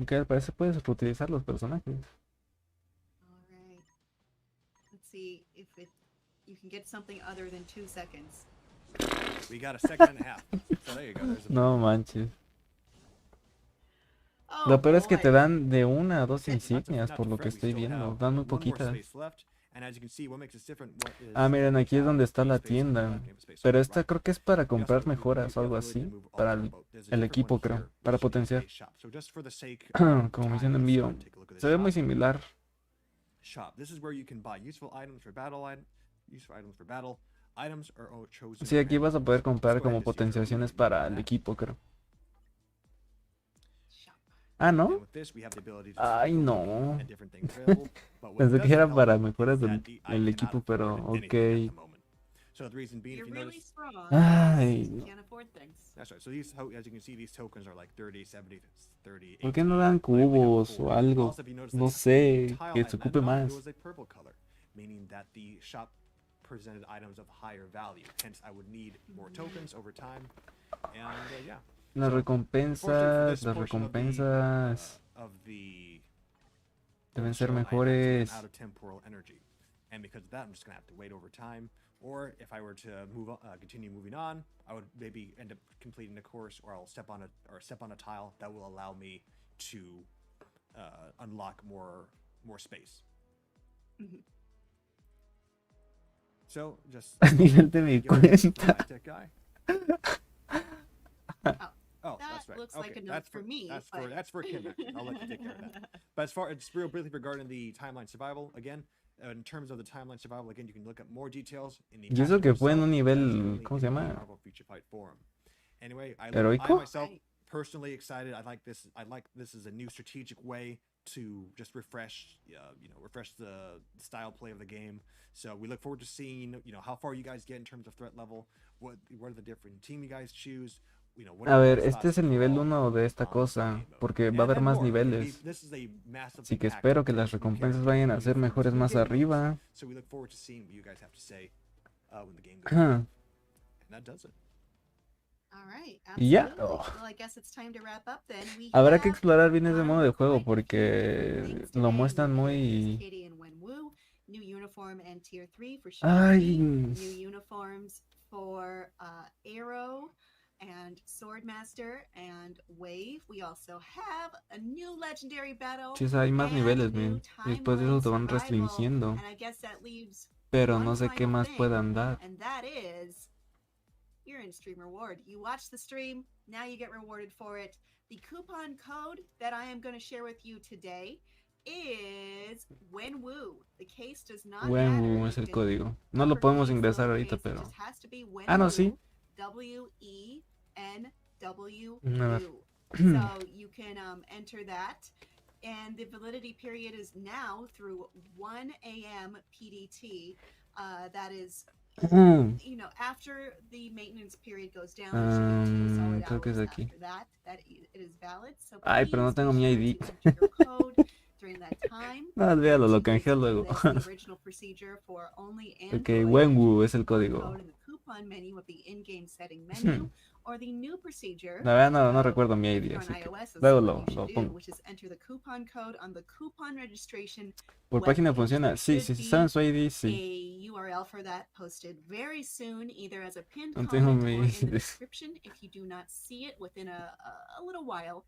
Ok, al parecer puedes reutilizar los personajes. All right. Let's see if you can get something other than 2 seconds. We got a second and a half. So there you go. There's a No manches. Oh, Lo peor es que boy. te dan de 1 a 2 not to- insignias, not por to lo que fret, we estoy still viendo. have Dan muy one more poquitas. space left, and as you can see, what makes this different, what is Ah, miren, aquí es have donde está a la space on the tienda. left, we have a space on Pero the esta right. creo que es para We also comprar have the mejoras o algo ability to así. move all Para the el, boat. There's a el different equipo, one creo. here, Para which is a potenciar. shop. So just for the sake Como of me hicieron time, envío. let's take a look at this Se ve muy shop. similar. Shop. This is where you can buy useful items for battle. Useful items for battle. Items are all chosen. Sí, aquí vas a poder comprar Let's go ahead como and just use our potenciaciones ability para to el do equipo, creo. Shop. Ah, And ¿no? with this, we have the ability to Ay, select no. and different things available, but what Pensé que doesn't era help para is mejoras that del I el cannot equipo, pero afford anything at ok. the moment. So the reason being, if You're you really notice, strong. Ay, You no. can't afford things. that's right. So these, as you can see, these tokens are like 30, 70, 30. ¿Por qué no dan 18, but I only have cubos 4. o algo? Also, if you notice, No the sé, tile que I se landed ocupe on, más. it was a purple color, meaning that the shop presented items of higher value. Hence, I would need more tokens over time. And yeah, Las So, recompensas, this portion of the deben ser show, I have to mejores. run out of temporal energy, and because of that, I'm just gonna have to wait over time. Or if I were to continue moving on, I would maybe end up completing the course, or I'll step on a tile that will allow me to unlock more space. So just A nivel de mi give it a cuenta. my tech guy. Oh, That that's right. looks Okay, like a note that's for me, That's for Kim. Actually. I'll let you take care of that. But as far as real briefly regarding the timeline survival, again, in terms of the timeline survival, again, you can look at more details in the. Y eso que fue en un itself, nivel, that is ¿cómo se currently in the llama? Marvel Future Fight forum. Anyway, I ¿Heroico? myself personally excited. I like this as a new strategic way to just refresh the style play of the game. So we look forward to seeing how far you guys get in terms of threat level. What are the different team you guys choose? A ver, este es el nivel 1 de esta cosa, porque va a haber más niveles. Así que espero que las recompensas vayan a ser mejores más arriba. So we look forward to seeing what you guys have to say when the game goes. Ajá. And that does it. All right, Y ya. absolutely. Oh. Well, I guess it's time to wrap up then. We Habrá que have explorar bien ese modo de juego quite a few porque things lo today. muestran New muy... Katie and Wenwu, new uniform and tier 3 for Ay. Shang, new uniforms for Arrow and Swordmaster and Wave. We also have a new legendary battle. Sí, hay más and niveles, new man. Y después de eso te van timeline restringiendo. survival. And I guess that leaves Pero one no sé qué final más thing, puedan dar. and that is your in-stream reward. You watch the stream, now you get rewarded for it. The coupon code that I am going to share with you today is WhenWoo. The case does not Wenwu matter. es el You can código. No lo podemos uppercase, ingresar ahorita, lowercase, it pero... just has to be Ah, no, WhenWoo, sí. WENW. A ver. So you can enter that. And the validity period is now through 1 a.m. PDT. That is, after the maintenance period goes down, it should be 2 solid creo que es hours aquí. after that it is valid. So Ay, pero no please tengo be mi sure ID. to enter your code during that time. No, olvídalo, lo To use canjeo luego. the original procedure for only Ok, Android, Wenwu es el enter the código. code in the coupon menu of the in-game setting menu, or the new procedure. La verdad no recuerdo mi ID, On así que iOS is luego what you lo should do, pongo. which is enter the coupon code on the coupon registration ¿Por página webpage. funciona? There Sí, should si be saben su ID, sí. a URL for that posted very soon, either as a pinned No tengo comment mi or in the ID. description. If you do not see it within a little while,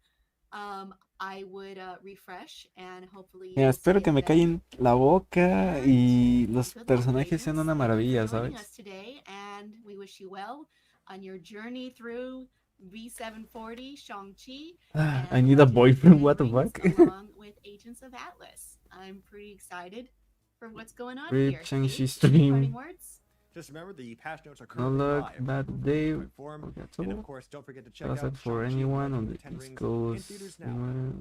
I would refresh and hopefully Mira, you'll see espero it que me then. callen la boca y los Good luck, personajes sean agents. una Thank you maravilla, for joining ¿sabes? us today, and we wish you well on your journey through V740 Shang-Chi. I and need a Legends boyfriend, and what the Rings, fuck? along with Agents of Atlas. I'm pretty excited for what's going on Rip here. Shang-Chi Kate, any stream. parting words? Just remember the patch notes are No currently luck, live. bad day. Forum. That's And of all. course, don't forget to check Does out it for Shang-Chi and anyone on Legend the of the Ten East Rings in Coast? theaters now.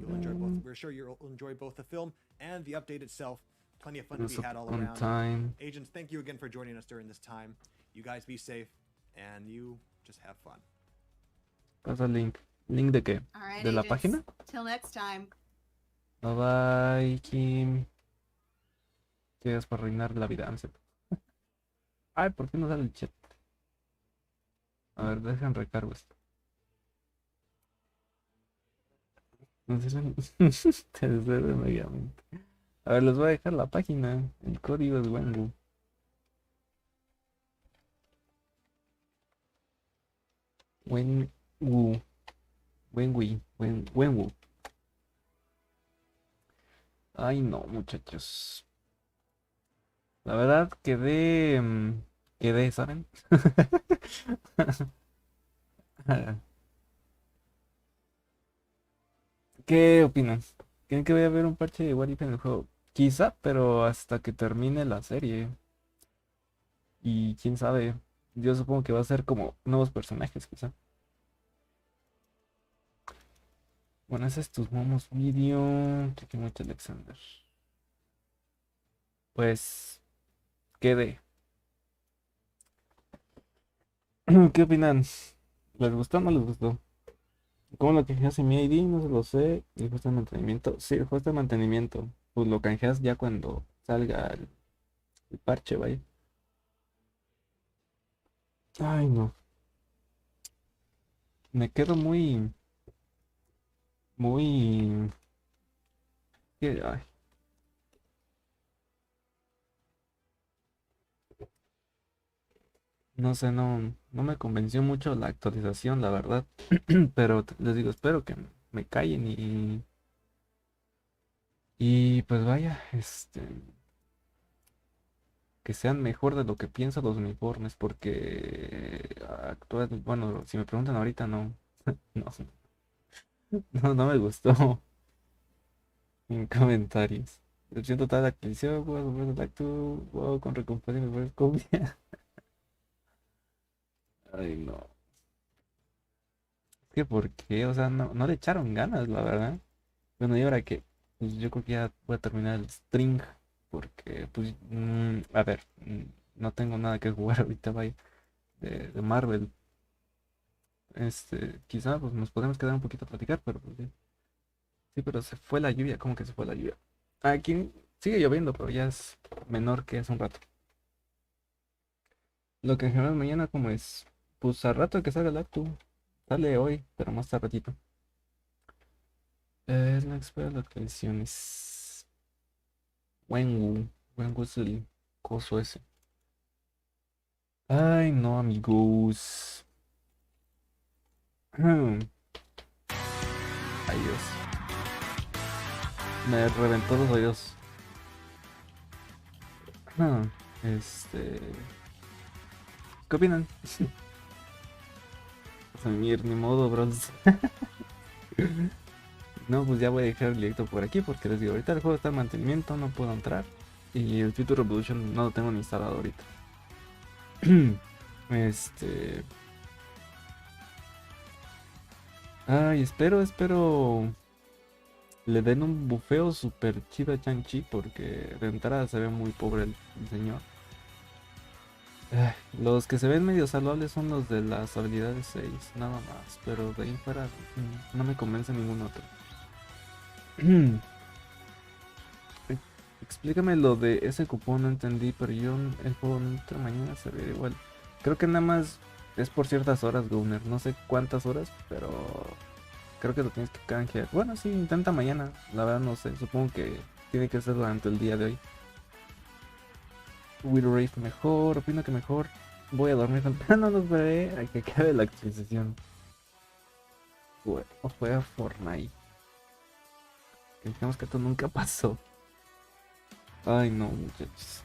You'll enjoy both. We're sure you'll enjoy both the film and the update itself. Plenty of fun to be had all On around. time. Agents, thank you again for joining us during this time. You guys be safe and you just have fun. Pasa el link. ¿Link de qué? All right, ¿De la agents. página? Till next time. Bye bye, Kim. Llegas para reinar la vida, Ansel. Ay, ¿por qué no sale el chat? A ver, dejan recargo esto. No sé si te deseo mediamente. A ver, les voy a dejar la página. El código es Wenwu. Wenwu. Wenwu. Ay, no, muchachos. La verdad quedé, ¿saben? ¿Qué opinan? ¿Creen que voy a ver un parche de What If en el juego? Quizá, pero hasta que termine la serie. Y quién sabe. Yo supongo que va a ser como nuevos personajes, quizá. Bueno, ese es tus momos video. Cheque mucho, Alexander. Pues quedé. ¿Qué opinan? ¿Les gustó o no les gustó? ¿Cómo lo canjeas en mi ID? No se lo sé. ¿El juego de mantenimiento? Sí, el juego de mantenimiento. Pues lo canjeas ya cuando salga el parche, vaya. Ay, no. me quedo muy, muy, ay, no sé, no me convenció mucho la actualización, la verdad. Pero les digo, espero que me callen y pues vaya, que sean mejor de lo que pienso los uniformes, porque actual, bueno, si me preguntan ahorita, no, no, no me gustó en comentarios. Versión total de actualización, wow, con recompensa y mejores copias. Ay, no. ¿Qué por qué? O sea, no le echaron ganas, la verdad. Bueno, y ahora que, pues yo creo que ya voy a terminar el string, porque, pues, a ver, no tengo nada que jugar ahorita, vaya, de Marvel. Quizá, pues nos podemos quedar un poquito a platicar, pero, pues, sí, sí, pero se fue la lluvia, ¿cómo que se fue la lluvia? Aquí sigue lloviendo, pero ya es menor que hace un rato. Lo que en general mañana, como es, pues al rato que salga el acto, sale hoy, pero más tardecito. Es la espera de las actualizaciones. Wengu es el coso ese. Ay, no, amigos. Ay, Dios. Me reventó los oídos. Ah, este. ¿Qué opinan? Pues a mí, ni modo, bros. No, pues ya voy a dejar el directo por aquí porque les digo, ahorita el juego está en mantenimiento, no puedo entrar. Y el Future Revolution no lo tengo ni instalado ahorita. Este. Ay, espero le den un bufeo super chido a Shang-Chi porque de entrada se ve muy pobre el señor. Ay, los que se ven medio saludables son los de las habilidades 6 nada más, pero de ahí en fuera no me convence ningún otro. Explícame lo de ese cupón, no entendí, pero yo el juego nunca mañana se ve igual. Creo que nada más es por ciertas horas, Gunner, no sé cuántas horas, pero creo que lo tienes que canjear. Bueno, sí, intenta mañana, la verdad no sé, supongo que tiene que ser durante el día de hoy. Will Rafe mejor, opino que mejor. Voy a dormir temprano, los veré a que acabe la actualización. Bueno, juega Fortnite. Que digamos que esto nunca pasó. Ay no, muchachos.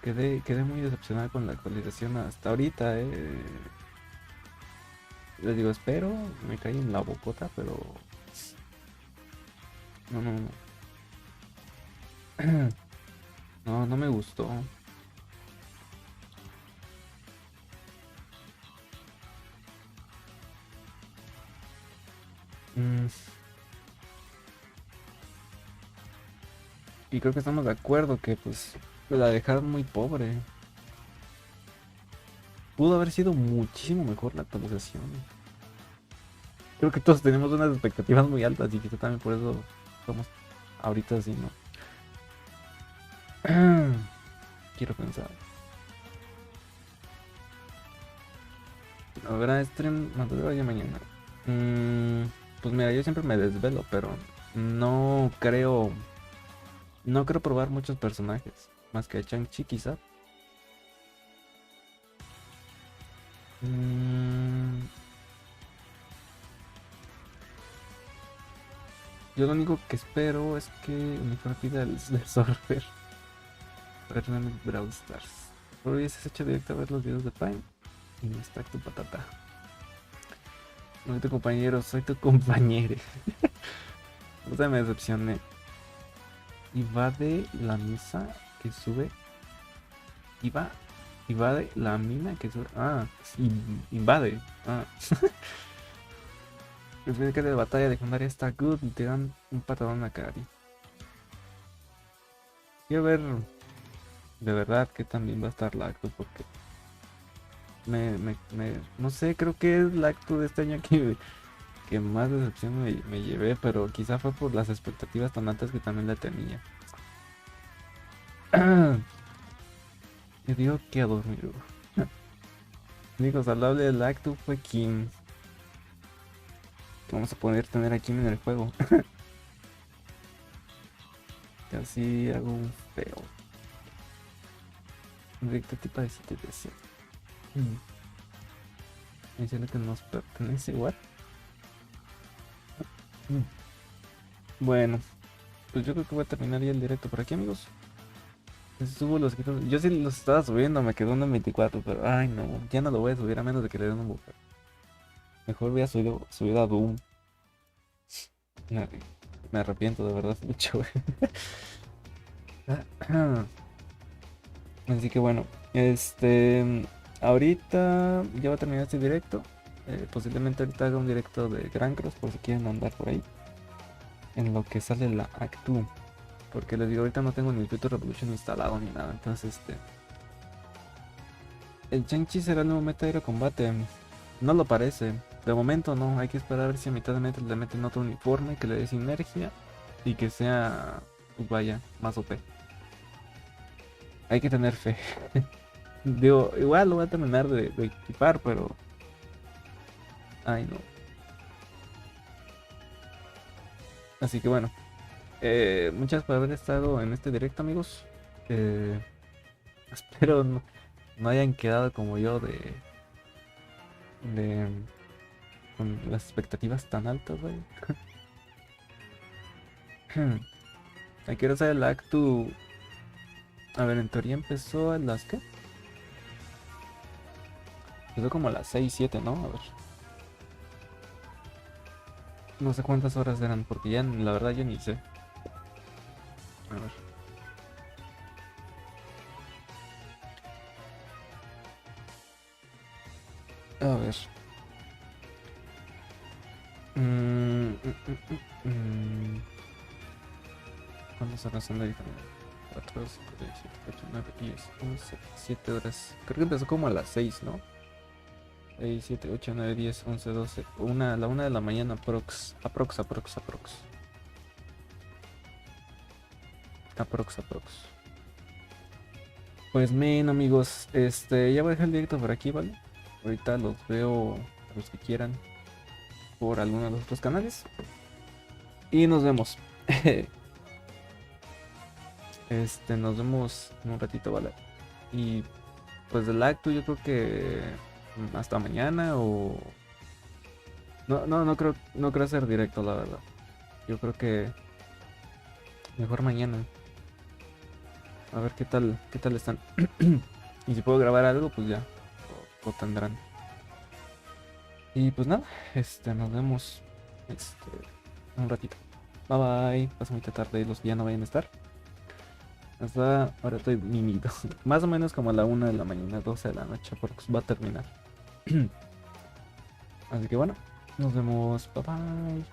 Quedé muy decepcionado con la actualización hasta ahorita, Les digo, espero, me cae en la bocota, pero no. No me gustó. Mm, Y creo que estamos de acuerdo que pues la dejaron muy pobre. Pudo haber sido muchísimo mejor la actualización. Creo que todos tenemos unas expectativas muy altas y quizá también por eso somos ahorita así, ¿no? Quiero pensar. Habrá stream madrugada ya mañana. Pues mira, yo siempre me desvelo, pero no creo. No creo probar muchos personajes. Más que a Shang-Chi quizá. Yo lo único que espero es que mi partida del Surfer para el Brawl Stars. Por hubieses hecho directo a ver los videos de Prime y me está tu patata. No soy tu compañero, soy tu compañero. O sea, me decepcioné. Invade la misa que sube. Invade la mina que sube. Ah, sí, invade. Ah. El que de batalla legendaria está good y te dan un patadón a cara. Quiero ver de verdad que también va a estar la acto porque no sé, creo que es la acto de este año que más decepción me llevé, pero quizá fue por las expectativas tan altas que también la tenía. Yo digo que a dormir. El único saludable del acto fue Kim. Vamos a poder tener a Kim en el juego. Casi hago un feo. Un directo tipo de 7 de 100. Diciendo que nos pertenece igual. Bueno, pues yo creo que voy a terminar ya el directo por aquí, amigos. Subo los que... Yo sí los estaba subiendo, me quedó uno en 24, pero ay no, ya no lo voy a subir a menos de que le den un buffer. Mejor voy a subir a Doom. Me arrepiento de verdad mucho. Así que bueno, ahorita ya va a terminar este directo. Posiblemente ahorita haga un directo de Gran Cross por si quieren andar por ahí. En lo que sale la Actu. Porque les digo, ahorita no tengo ni el Twitter Revolution instalado ni nada. Entonces el Shang-Chi será el nuevo meta de aero combate. No lo parece. De momento no. Hay que esperar a ver si a mitad de meta le meten otro uniforme que le dé sinergia. Y que sea, pues vaya, más OP. Hay que tener fe. Digo, igual lo voy a terminar de equipar, pero... Ay no. Así que bueno. Muchas por haber estado en este directo, amigos. Espero no hayan quedado como yo con las expectativas tan altas, güey. Hay que hacer el acto. A ver, en teoría empezó a las ¿qué? Empezó como a las 6, 7, ¿no? A ver. No sé cuántas horas eran, porque ya la verdad yo ni sé. A ver. A ver. ¿Cuántas horas son de diferencia? 4, 5, 6, 7, 8, 9, 10, 11, 7 horas. Creo que empezó como a las 6, ¿no? 6, 7, 8, 9, 10, 11, 12. La 1 de la mañana, aprox. Pues bien, amigos, ya voy a dejar el directo por aquí, ¿vale? Ahorita los veo a los que quieran por alguno de los otros canales. Y nos vemos. Nos vemos en un ratito, ¿vale? Y pues del acto yo creo que hasta mañana o... No creo hacer directo, la verdad. Yo creo que mejor mañana. A ver qué tal están. Y si puedo grabar algo, pues ya lo tendrán. Y pues nada, nos vemos en un ratito. Bye bye. Pasa mucha tarde los que ya no vayan a estar. Hasta ahora estoy mimido. Más o menos como a la 1 de la mañana, 12 de la noche, porque va a terminar. Así que bueno, nos vemos. Bye bye.